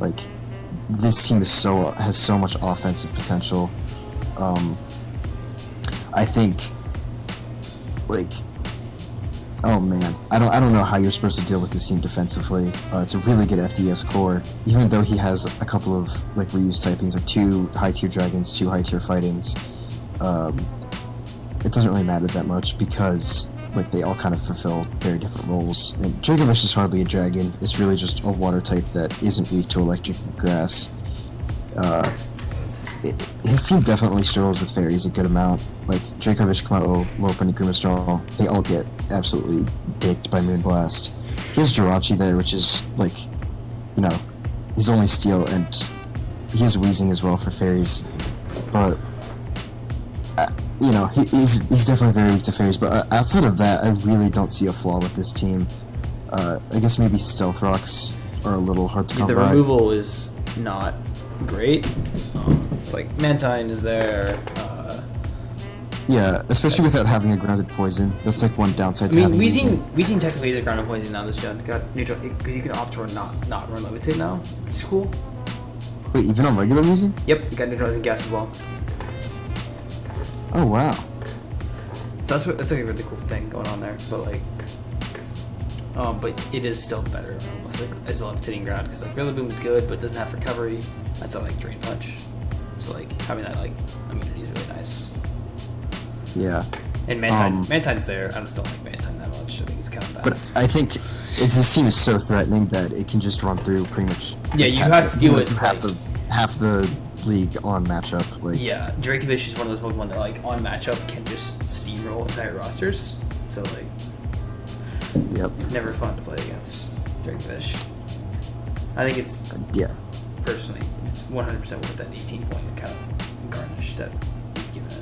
Like, this team has so much offensive potential. I think, like, Oh man, I don't know how you're supposed to deal with this team defensively. It's a really good FDS core, even though he has a couple of like reuse typings, like 2 high tier dragons, 2 high tier fightings. It doesn't really matter that much because like they all kind of fulfill very different roles. And Dracovish is hardly a dragon. It's really just a water type that isn't weak to electric and grass. His team definitely struggles with fairies a good amount. Like Dracovish, Komodo, Lopen, and Grimastraw, they all get absolutely dicked by Moonblast. He has Jirachi there, which is like, you know, he's only steel, and he has Wheezing as well for fairies. But you know, he's definitely very weak to fairies. But outside of that, I really don't see a flaw with this team. I guess maybe Stealth Rocks are a little hard to come by. The removal is not great. It's like Mantine is there. Yeah, especially without having a grounded poison. That's like one downside to having Wheezing technically is a grounded poison now this gen. Got neutral because you can opt for not run Levitate now. It's cool. Wait, even on regular Wheezing? Yep, you got neutralizing gas as well. Oh wow. So that's like a really cool thing going on there. But like, but it is still better almost like as a levitating ground because like Rillaboom is good, but it doesn't have recovery. That's a like Drain Punch. So like having that like immunity is really nice. Yeah. And Mantine's there. I just don't like Mantine that much. I think it's kind of bad. But I think this team is so threatening that it can just run through pretty much. Yeah, you have to deal with half the league on matchup. Like yeah, Dracovish is one of those Pokemon that like on matchup can just steamroll entire rosters. So like, yep, never fun to play against Dracovish. I think it's yeah. Personally, it's 100% worth that 18 point kind of garnish that we've given it.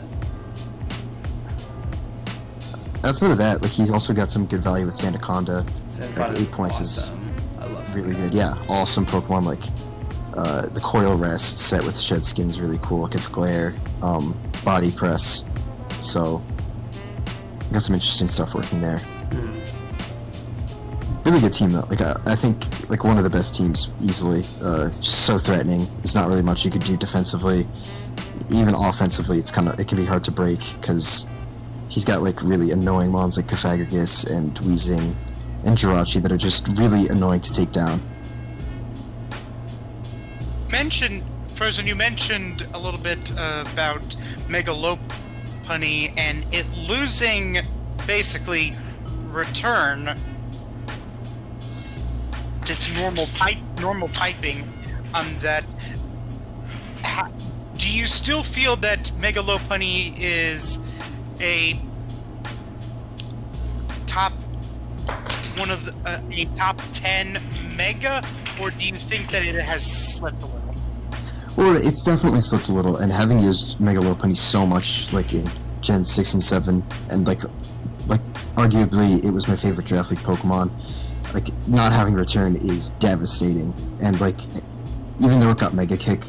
Outside of that, like he's also got some good value with Sandaconda. Like 8 points awesome. I love really good. Yeah, awesome Pokemon. Like the Coil Rest set with Shed Skin is really cool. It gets Glare, Body Press. So got some interesting stuff working there. Really good team though. Like I think like one of the best teams easily. Just so threatening. There's not really much you could do defensively. Even offensively, it can be hard to break because he's got like really annoying mons like Cofagrigus and Wheezing and Jirachi that are just really annoying to take down. Frozen, you mentioned a little bit about Megalopony and it losing basically return its normal typing. That do you still feel that Megalopony is a top 10 mega, or do you think that it has slipped a little? Well, it's definitely slipped a little, and having used Megalopony so much, like in Gen 6 and 7, and like arguably it was my favorite draft league Pokemon, like not having return is devastating, and like even though it got Mega Kick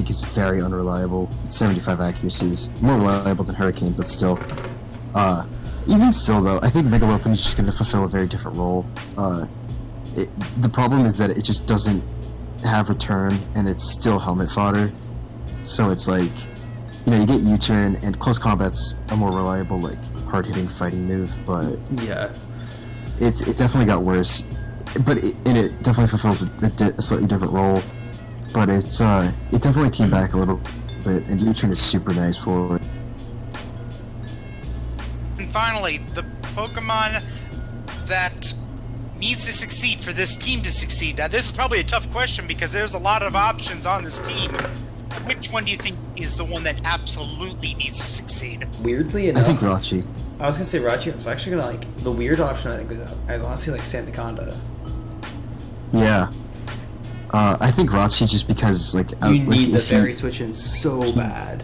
is very unreliable. It's 75 accuracies, more reliable than Hurricane, but still. Even still though, I think Megalopony is just going to fulfill a very different role. The problem is that it just doesn't have return, and it's still helmet fodder. So it's like, you know, you get U-turn, and close combat's a more reliable, like hard-hitting fighting move, but yeah, it definitely got worse. But it definitely fulfills a slightly different role. But it definitely came back a little bit, and U-turn is super nice for it. And finally, the Pokemon that needs to succeed for this team to succeed. Now, this is probably a tough question because there's a lot of options on this team. Which one do you think is the one that absolutely needs to succeed? Weirdly enough, I think Rachi. I was gonna say Rachi. I was actually gonna like the weird option. I think was honestly like Sandaconda. Yeah. I think Rachi just because like you need the fairy switch in so bad.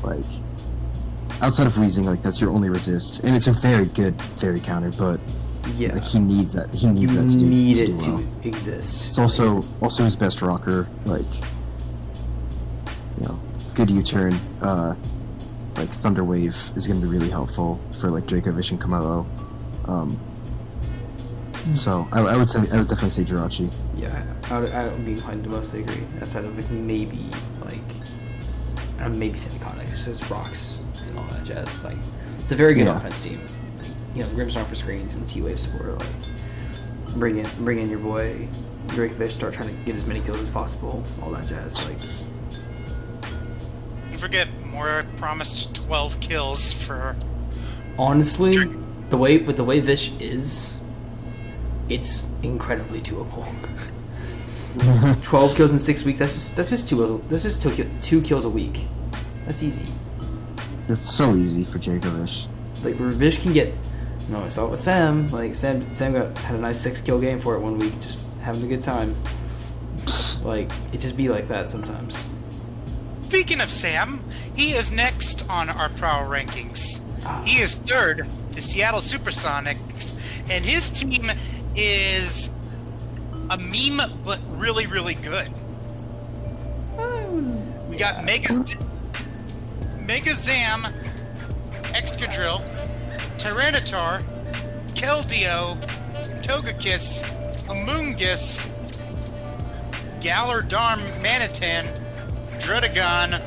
Like outside of Wheezing, like that's your only resist, and it's a very good fairy counter. But yeah, like he needs that. He needs that to do. Need it well. to exist. It's also his best rocker. Like you know, good U-turn. Like Thunder Wave is going to be really helpful for like Dracovish and Komodo. So I would definitely say Jirachi. Yeah, I would be inclined to mostly agree. Outside of like maybe Sandaconda because there's rocks and all that jazz. Like it's a very good offense team. Grimmsnarf for screens and T-Wave support. Like, bring in your boy Drakefish, start trying to get as many kills as possible, all that jazz. Like, don't forget, Mora promised 12 kills for. Honestly, the way Vish is, it's incredibly doable. 12 kills in 6 weeks. That's just two kills a week. That's easy. It's so easy for Jacobish. Like Vish can get. No, I saw it with Sam. Like Sam had a nice 6-kill game for it one week, just having a good time. Like it just be like that sometimes. Speaking of Sam, he is next on our Prowl rankings. He is third, the Seattle Supersonics, and his team is a meme, but really, really good. We got Mega Zam, Excadrill, Tyranitar, Keldeo, Togekiss, Amoonguss, Galardarm Manitan, Dredagon,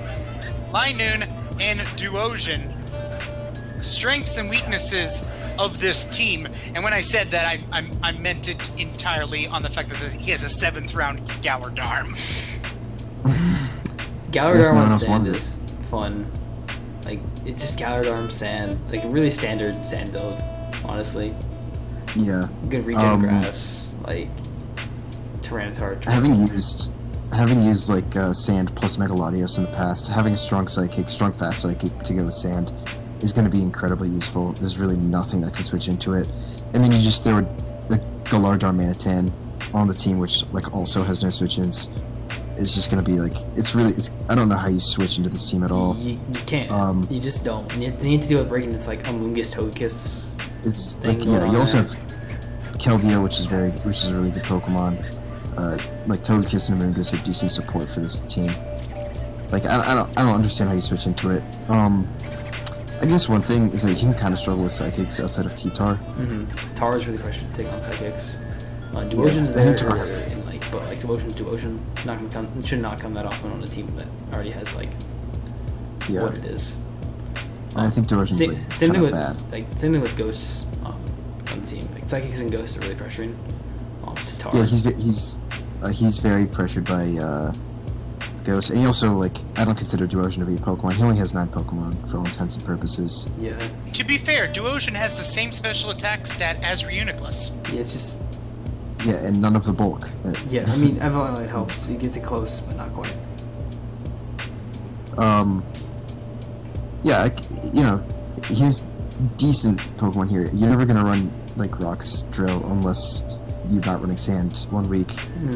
Linoon, and Duosion. Strengths and weaknesses of this team, and when I said that, I meant it entirely on the fact that he has a 7th round Galardarm. Galardarm on sand is fun. Like it's just Galardarm sand. It's like a really standard sand build, honestly. Yeah. Good regen grass, like Tyranitar. Having used like sand plus Megalodios in the past, having a strong fast psychic to go with sand is going to be incredibly useful. There's really nothing that can switch into it, and then you just throw a Galardar Manitan on the team, which like also has no switch-ins. It's just going to be like it's. I don't know how you switch into this team at all. You can't. You just don't. You need to do it breaking this like Amoonguss Togekiss. It's like you also have Keldeo, which is a really good Pokemon. Like Togekiss and Amoonguss are decent support for this team. Like I don't understand how you switch into it. I guess one thing is that he can kind of struggle with psychics outside of T-Tar. Mm-hmm. Tar is really pressured to take on psychics. Duosion's there, but like Duosion should not come that often on a team that already has like what it is. I think Duosion's same thing with bad. Same thing with Ghosts on the team. Like psychics and Ghosts are really pressuring to Tar. Yeah, he's very pressured by Ghost, and he also I don't consider Duosion to be a Pokemon. He only has 9 Pokemon for all intents and purposes. Yeah. To be fair, Duosion has the same special attack stat as Reuniclus. Yeah, it's just. Yeah, and none of the bulk. Yeah, I mean, Evolite helps. He gets it close, but not quite. Yeah, he's decent Pokemon here. You're never gonna run Rock's Drill unless you're not running Sand 1 week.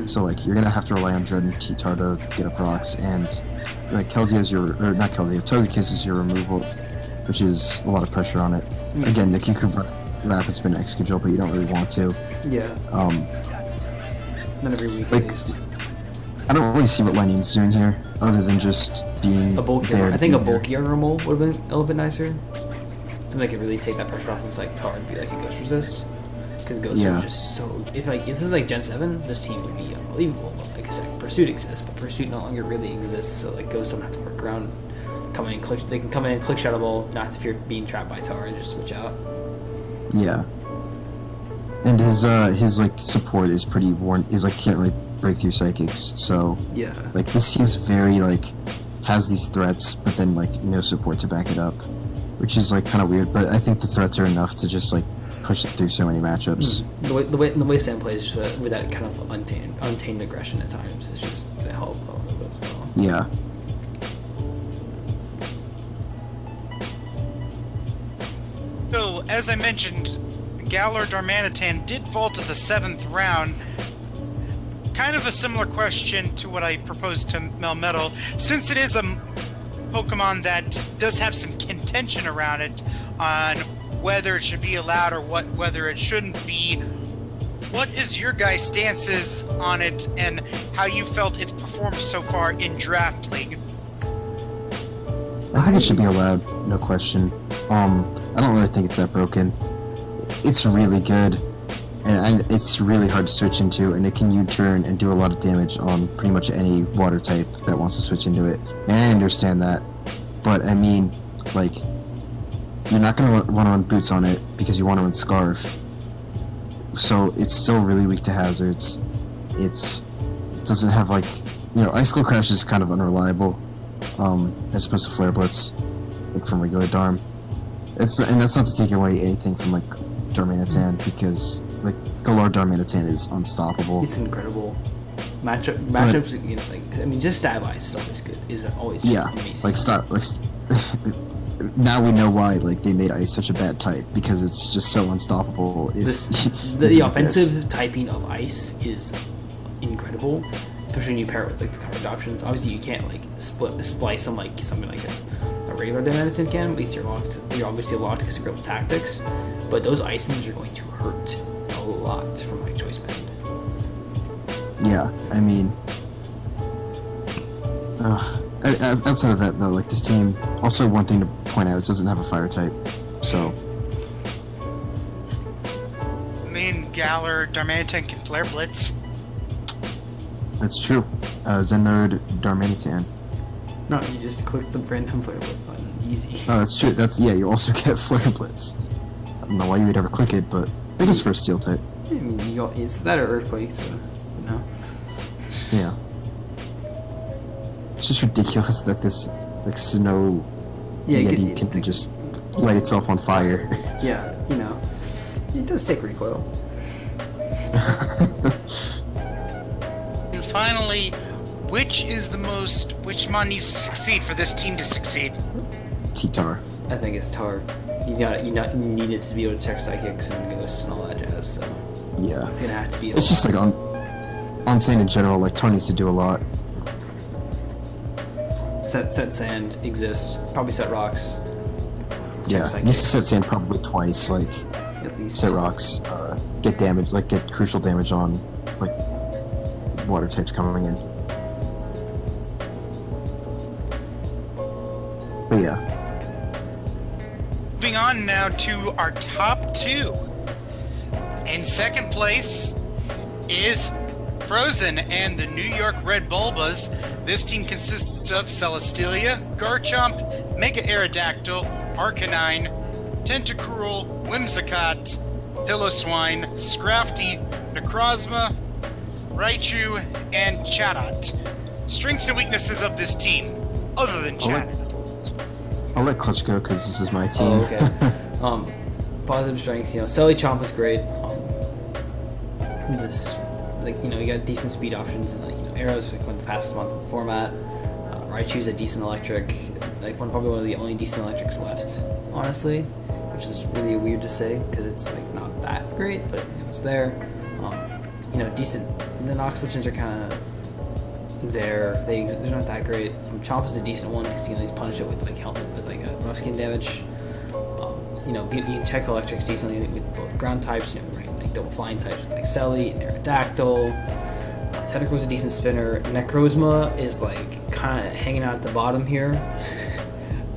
So you're gonna have to rely on Dread and T-Tar to get up rocks, and Keldeo's Togekiss is your removal, which is a lot of pressure on it. Again, you could run Rapid Spin Excadrill, but you don't really want to. Yeah. Not every week at least. I don't really see what Linoon's doing here, other than just being a bulkier. there. I think a bulkier normal would have been a little bit nicer. Something that could really take that pressure off of Tar and be like a Ghost Resist. Because Ghost is just so. If this is Gen 7, this team would be unbelievable. But like I said, Pursuit exists, but Pursuit no longer really exists. So Ghosts don't have to work around. They can come in, click Shadow Ball, not if you're being trapped by Tar, and just switch out. Yeah. And his support is pretty worn. He's can't really break through psychics. So yeah. This seems very has these threats, but then no support to back it up, which is kind of weird. But I think the threats are enough to just push it through so many matchups. The way Sam plays just with that kind of untamed aggression at times is just gonna help a little bit as well. Yeah. So as I mentioned, Galar Darmanitan did fall to the 7th round. Kind of a similar question to what I proposed to Melmetal, since it is a Pokemon that does have some contention around it on whether it should be allowed or whether it shouldn't be. What is your guys' stances on it and how you felt it's performed so far in Draft League? I think it should be allowed, no question. I don't really think it's that broken. It's really good, and it's really hard to switch into, and it can U-turn and do a lot of damage on pretty much any water type that wants to switch into it. And I understand that, but I mean, you're not going to want to run Boots on it because you want to run Scarf. So it's still really weak to hazards. It doesn't have like, Icicle Crash is kind of unreliable, as opposed to Flare Blitz, like from regular Darm. And that's not to take away anything from like Darmanitan, because like Galar Darmanitan is unstoppable. It's incredible. Matchups against just Stab Ice is always good. Is always just amazing. Now we know why like they made Ice such a bad type, because it's just so unstoppable. The offensive typing of Ice is incredible, especially when you pair it with like the coverage options. Obviously, you can't like splice them like something like a regular Darmanitan can. At least you're locked. You're obviously locked because of grip tactics, but those Ice moves are going to hurt a lot from my choice band. Yeah, I mean, outside of that though, like this team. Also, one thing to point out: it doesn't have a fire type, so. I mean, Galar Darmanitan can Flare Blitz. That's true. Zenerd Darmanitan. No, you just click the random Flare Blitz button. Easy. Oh, that's true. You also get Flare Blitz. I don't know why you would ever click it, but it is for a Steel type. Yeah, I mean, it's that or Earthquake, so no. Yeah. It's just ridiculous that this like snow Yeti can just light itself on fire. Yeah, it does take recoil. And finally, which mon needs to succeed for this team to succeed? T-Tar. I think it's Tar. You need it to be able to check psychics and ghosts and all that jazz. So yeah, it's gonna have to be. It's just like on Sand in general. Like Tar needs to do a lot. Set Sand exists. Probably Set Rocks. Yeah, needs to set Sand probably twice. Like at least Set Rocks. Get damage. Like get crucial damage on like water types coming in. But yeah. Moving on now to our top two. In second place is Frozen and the New York Red Bulbas. This team consists of Celestelia, Garchomp, Mega Aerodactyl, Arcanine, Tentacruel, Whimsicott, Piloswine, Scrafty, Necrozma, Raichu, and Chatot. Strengths and weaknesses of this team, other than Chatot. I'll let Clutch go because this is my team. Oh, okay. Positive strengths, Selly Chomp is great. You got decent speed options, and Arrow's like one of the fastest ones in the format. Raichu's a decent electric, probably one of the only decent electrics left, honestly, which is really weird to say because it's not that great, but it's there. Decent. The Nox switches are kind of there. They're not that great. Chomp is a decent one because you can at least punish it with helmet with a rough skin damage. You can check electrics decently with both ground types. Double flying types like Selly and Aerodactyl. Tentacruel's a decent spinner. Necrozma is kind of hanging out at the bottom here,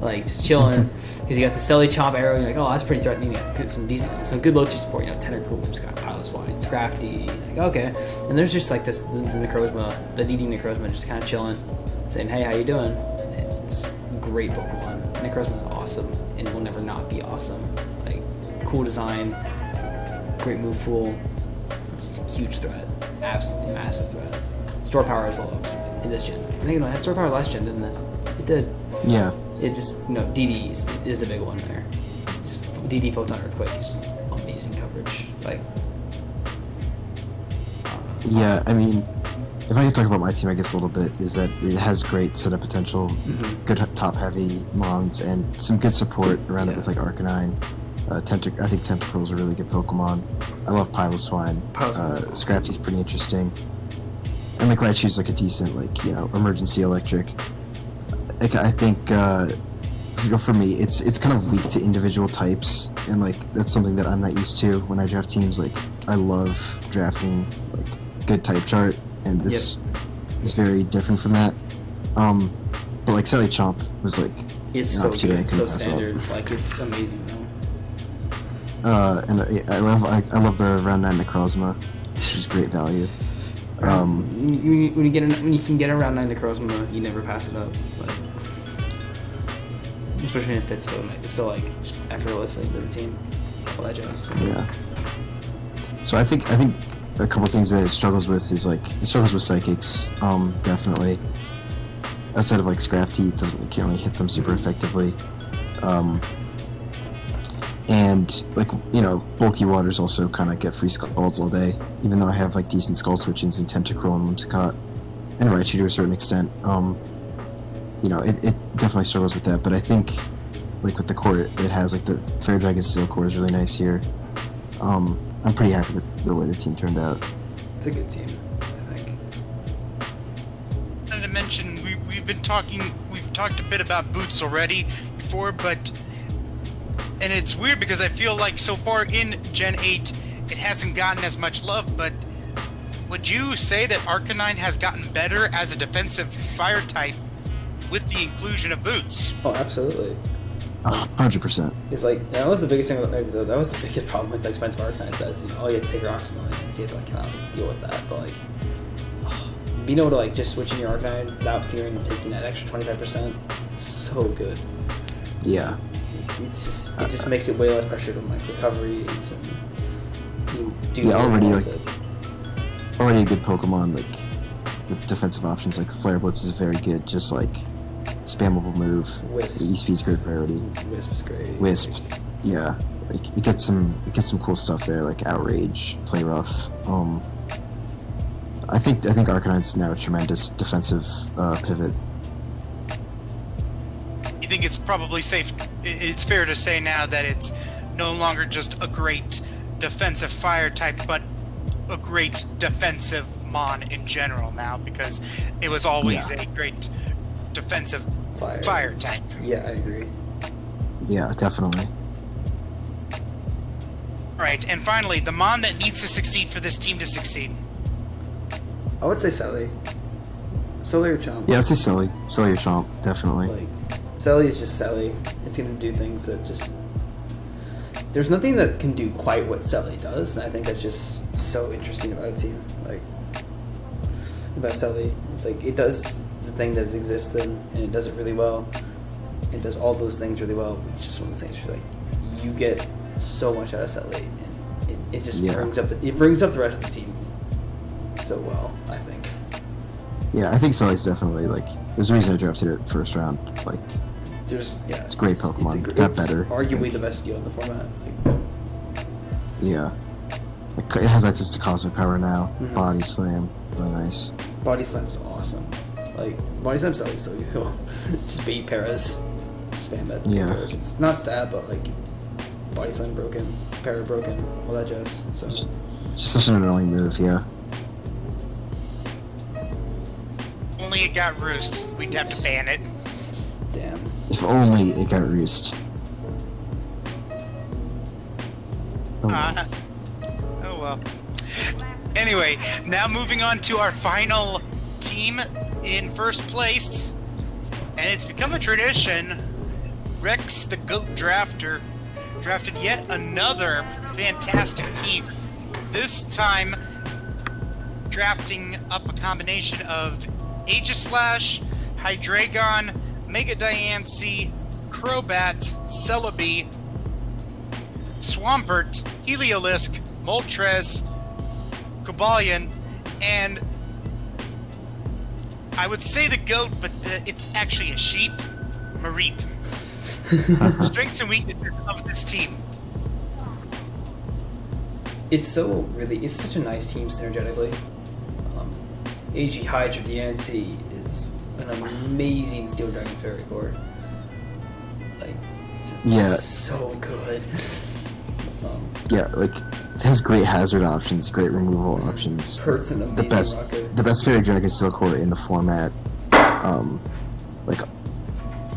just chilling because you got the Selly Chomp Arrow. You're that's pretty threatening. You got some good low-tier support. Tentacruel, Whimsicott, Piloswine, Scrafty. Okay, and there's just the Necrozma, the DD Necrozma, just kind of chilling, saying, "Hey, how you doing?" And it's a great Pokemon. Necrozma's awesome and will never not be awesome. Cool design. Great move pool, huge threat, absolutely massive threat. Store power as well in this gen. I think it had store power last gen, didn't it? It did. Yeah. It just DD is the big one there. Just DD Photon Earthquake is amazing coverage. Yeah, I mean, if I can talk about my team, I guess a little bit, is that it has great setup potential, good top heavy mons, and some good support around it with Arcanine. I think Tentacruel is a really good Pokemon. I love Piloswine. Scrafty's pretty interesting. And Raichu's a decent, emergency electric. I think, for me, it's kind of weak to individual types, and that's something that I'm not used to when I draft teams. I love drafting good type chart, and this is very different from that. But Selly Chomp was it's so good, so standard. It's amazing though. And I love the round 9 Necrozma, which is great value. When you can get a round 9 Necrozma, you never pass it up. especially if it's so like just effortlessly to the team. All that jazz. Yeah. So I think a couple things that it struggles with is like it struggles with psychics. Definitely. Outside of like Scrafty, it can't really hit them super effectively. And like bulky waters also kind of get free scalds all day. Even though I have like decent scald switchings in Tentacruel and Whimsicott, and Raichu to a certain extent. It definitely struggles with that. But I think like with the core it has, like the Fair Dragon Steel core is really nice here. I'm pretty happy with the way the team turned out. It's a good team, I think. And to mention, we've talked a bit about boots already before, and it's weird because I feel like so far in Gen 8 it hasn't gotten as much love, but would you say that Arcanine has gotten better as a defensive fire type with the inclusion of boots? Oh, absolutely. 100%. It's like that was the biggest thing. That was the biggest problem with like defensive Arcanine sets. You have to take your Oxygen, and you have to like kind of deal with that. But like being able to like just switch in your Arcanine without fearing taking that extra 25%, it's so good. Yeah. It just makes it way less pressure on like recoveries and you do already a good Pokemon like with defensive options like Flare Blitz is very good, just like spammable move. Wisp. The E-Speed's great priority. Wisp is great. Wisp, yeah. Like it gets some cool stuff there, like Outrage, Play Rough. I think Arcanine's now a tremendous defensive pivot. You think it's probably safe? It's fair to say now that it's no longer just a great defensive fire type, but a great defensive Mon in general now, because it was always a great defensive fire type. Yeah, I agree. Yeah, definitely. Right, and finally, the Mon that needs to succeed for this team to succeed. I would say Selly. Selly or Chomp. Yeah, I'd say Selly. Selly or Chomp, definitely. Like, Selly is just Selly. It's going to do things that just... There's nothing that can do quite what Selly does, and I think that's just so interesting about a team. Like, about Selly, it's like, it does the thing that it exists in, and it does it really well. It does all those things really well. It's just one of those things where, like, you get so much out of Selly, and it just brings up the rest of the team so well, I think. Yeah, I think Selly's definitely, like, there's a reason I drafted it first round. Like, it's a great Pokemon. It's got better. Arguably like, the best deal in the format. Like, yeah. Like, it has access to Cosmic Power now. Mm-hmm. Body Slam. Really nice. Body Slam's awesome. Like, Body Slam's Selly's so good. Just beat Paras. Spam it. Yeah. Paras. It's not stab, but, like, Body Slam broken, Para broken, all that jazz. So. Just such an annoying move, yeah. Only it got Roost. We'd have to ban it. Damn. If only it got Roost. Oh well. Anyway, now moving on to our final team in first place. And it's become a tradition. Rex, the GOAT drafter, drafted yet another fantastic team. This time, drafting up a combination of Aegislash, Hydreigon, Mega Diancie, Crobat, Celebi, Swampert, Heliolisk, Moltres, Cobalion, and I would say the GOAT, but it's actually a sheep, Mareep. Strengths and weaknesses of this team. It's such a nice team synergetically. AG Hydra Diancie is an amazing Steel Dragon Fairy core. Like, it's so good. Yeah, like, it has great hazard options, great removal options. Hurts an amazing rocker. The best Fairy Dragon Steel core in the format. Like,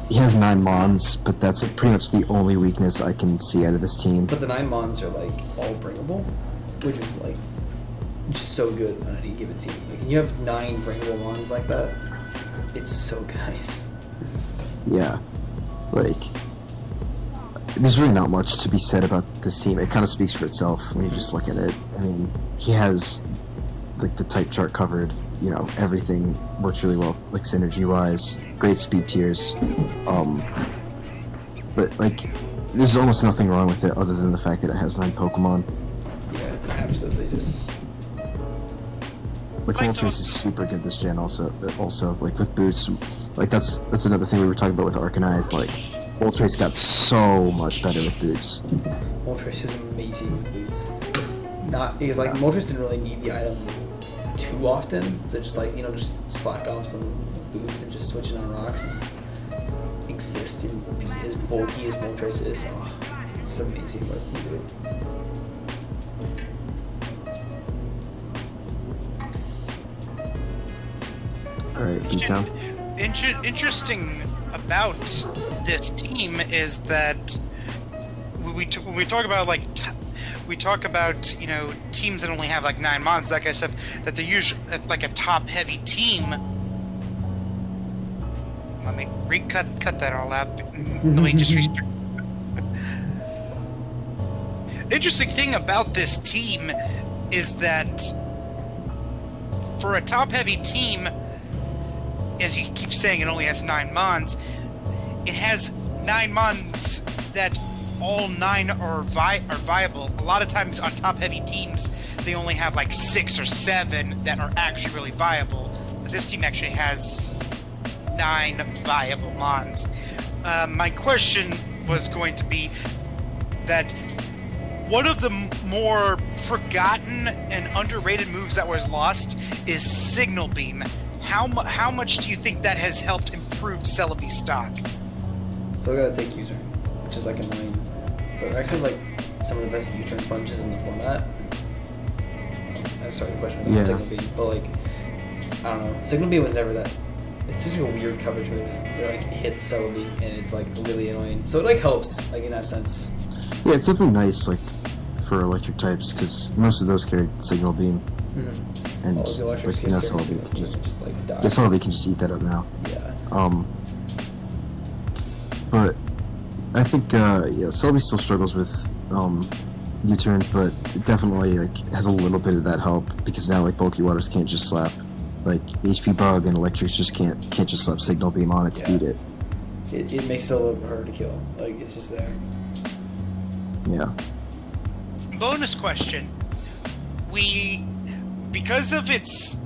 he has 9 Mons, but that's pretty much the only weakness I can see out of this team. But the 9 Mons are, like, all bringable, which is, like, just so good on any given team. Like, you have 9 bringable Mons like that, it's so nice. Yeah. Like, there's really not much to be said about this team. It kind of speaks for itself when you just look at it. I mean, he has, like, the type chart covered. You know, everything works really well, like, synergy-wise. Great speed tiers. but like, there's almost nothing wrong with it other than the fact that it has 9 Pokemon. Yeah, it's absolutely just. Like Moltres is super good this gen. Also like with boots, like that's another thing we were talking about with Arcanine. Like Moltres got so much better with boots. Moltres is amazing with boots. Not because like Moltres didn't really need the item too often, so just like just slack off some boots and just switch it on rocks and exist and be as bulky as Moltres is. Oh, it's amazing what it can do. Alright, Btown. Interesting about this team is that when we talk about like we talk about teams that only have like 9 mons, that kind of stuff, that they're usually like a top heavy team. Let me cut that all out. Let me just restart. Interesting thing about this team is that for a top heavy team, as you keep saying, it only has 9 mons. It has 9 mons that all 9 are viable. A lot of times on top-heavy teams, they only have like 6 or 7 that are actually really viable. But this team actually has 9 viable mons. My question was going to be that one of the more forgotten and underrated moves that was lost is Signal Beam. How much do you think that has helped improve Celebi's stock? So I gotta take U-turn, which is like annoying. But Rex like some of the best U-turn sponges in the format. I'm sorry, the question was Signal Beam, but like I don't know. Signal Beam was never that. It's such a weird coverage move. It like hits Celebi and it's like really annoying. So it like helps like in that sense. Yeah, it's definitely nice like for electric types because most of those carry Signal Beam. Mm-hmm. And like Celebi can just like die. Yeah, Celebi can just eat that up now. Yeah. But I think Celebi still struggles with U-turn, but it definitely like has a little bit of that help because now like bulky waters can't just slap like HP Bug and Electrics just can't just slap Signal Beam on it to beat it. It makes it a little bit harder to kill. Like it's just there. Yeah. Bonus question. Because of its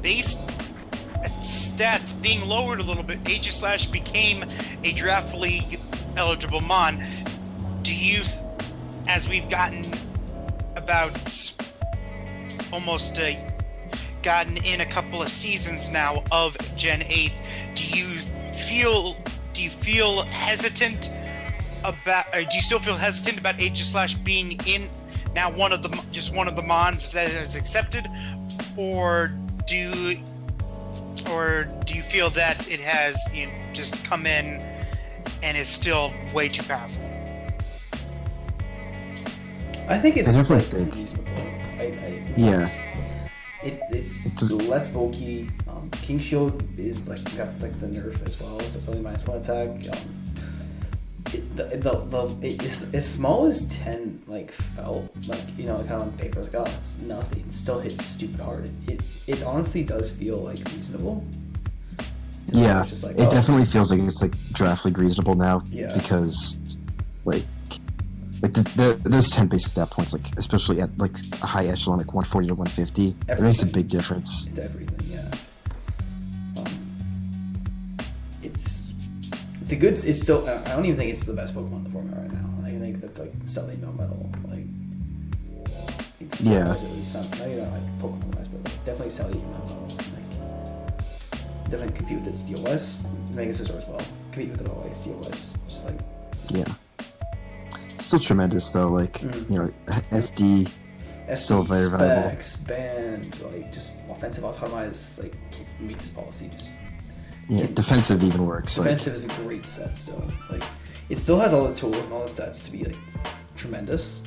base stats being lowered a little bit, Aegislash became a draft league eligible mon. Do you, as we've gotten about almost gotten in a couple of seasons now of Gen 8, do you feel hesitant about, or do you still feel hesitant about Aegislash being in now one of the mons that is accepted, or do you feel that it has just come in and is still way too powerful? I think it's reasonable. It's less bulky. King Shield is like got like the nerf as well, so it's only -1 attack. It's as small as 10 like felt like kind of on paper like it's nothing. It still hits stupid hard. It honestly does feel like reasonable. Yeah, just like, it definitely feels like it's like draft league reasonable now. Yeah. Because like those 10 base stat points, like especially at like a high echelon like 140 to 150, it makes a big difference. It's everything. Yeah. It's a good. It's still. I don't even think it's the best Pokemon in the format right now. I think that's like Selly no metal. Like. It's not even like Pokemon wise, but like definitely Selly no metal. Like. Definitely compete with its DOS. Mega Scissor as well. Compete with it all like DOS. Just like. Yeah. It's still tremendous though. Like SD. Still very valuable. Band, like just offensive automize, like weakness policy, just. Yeah, defensive even works. Defensive is a great set still. Like, it still has all the tools and all the sets to be like tremendous,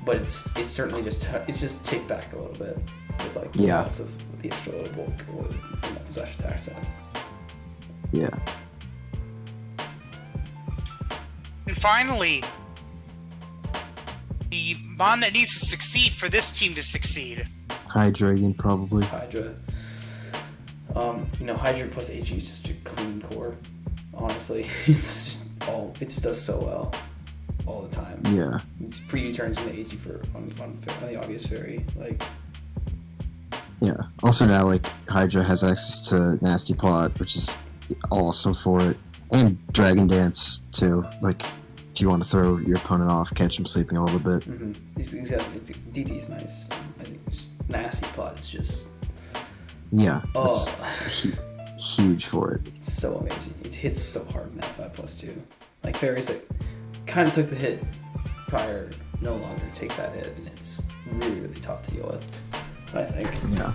but it's certainly just ticked back a little bit with like the loss of the extra little bulk or the multi-slash attack set. Yeah. And finally, the mon that needs to succeed for this team to succeed. Hydreigon, probably. Hydra. Hydra plus HE is just a clean core. Honestly, it just does so well all the time. Yeah. It's pre-turns into AG for on the obvious fairy. Like, Yeah. Also now, like, Hydra has access to Nasty Plot, which is awesome for it, and Dragon Dance too. Like, if you want to throw your opponent off, catch him sleeping a little bit. DD's nice. I think just Nasty Plot is just Yeah. Huge for it. it's so amazing. It hits so hard in that +2. Like fairies that kind of took the hit prior no longer take that hit, and it's really, really tough to deal with, I think. Yeah.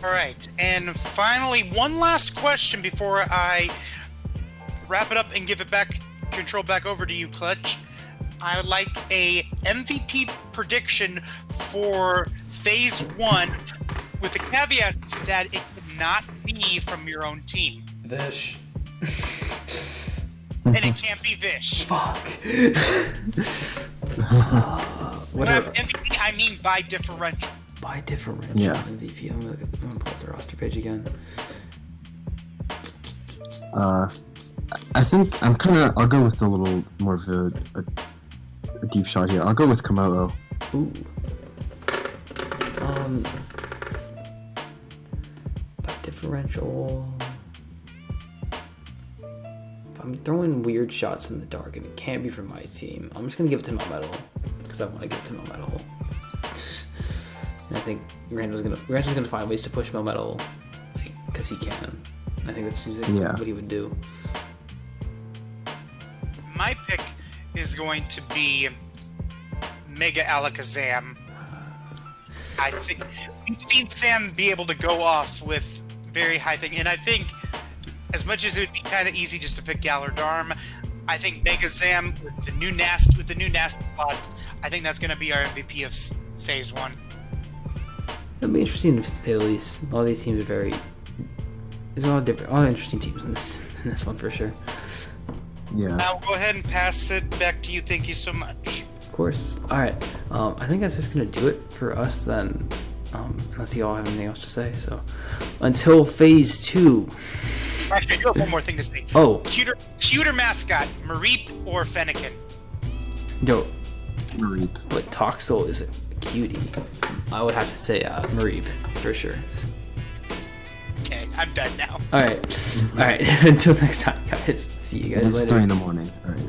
All right, and finally, one last question before I wrap it up and give it control back over to you, Clutch. I would like a MVP prediction for Phase 1 with the caveat that it could not be from your own team. Vish. And it can't be Vish. Fuck. When I MVP, I mean by differential. By differential MVP. I'm gonna pull up the roster page again. I think I'll go with a little more of a deep shot here. I'll go with Komodo. Ooh. By differential. If I'm throwing weird shots in the dark and it can't be from my team, I'm just gonna give it to Melmetal because I want to give it to Melmetal. And I think Randall's gonna find ways to push Melmetal, like, because he can. And I think that's what he would do. My pick is going to be Mega Alakazam. I think we've seen Sam be able to go off with very high thing, and I think as much as it would be kind of easy just to pick Galardarm, I think Mega Zam with the new Nasty Plot, I think that's going to be our MVP of Phase 1. It'll be interesting to say the least. All these teams are there's a lot of interesting teams in this one for sure. Yeah. Now go ahead and pass it back to you. Thank you so much. Of course. All right. I think that's just gonna do it for us then. Unless you all have anything else to say. So, until Phase 2. Actually, I do have one more thing to say. Oh. Cuter mascot, Mareep or Fennekin? Yo. Mareep. But Toxel is a cutie. I would have to say Mareep for sure. Okay, I'm done now. All right. Until next time, guys. See you guys later. It's 3 in the morning. All right.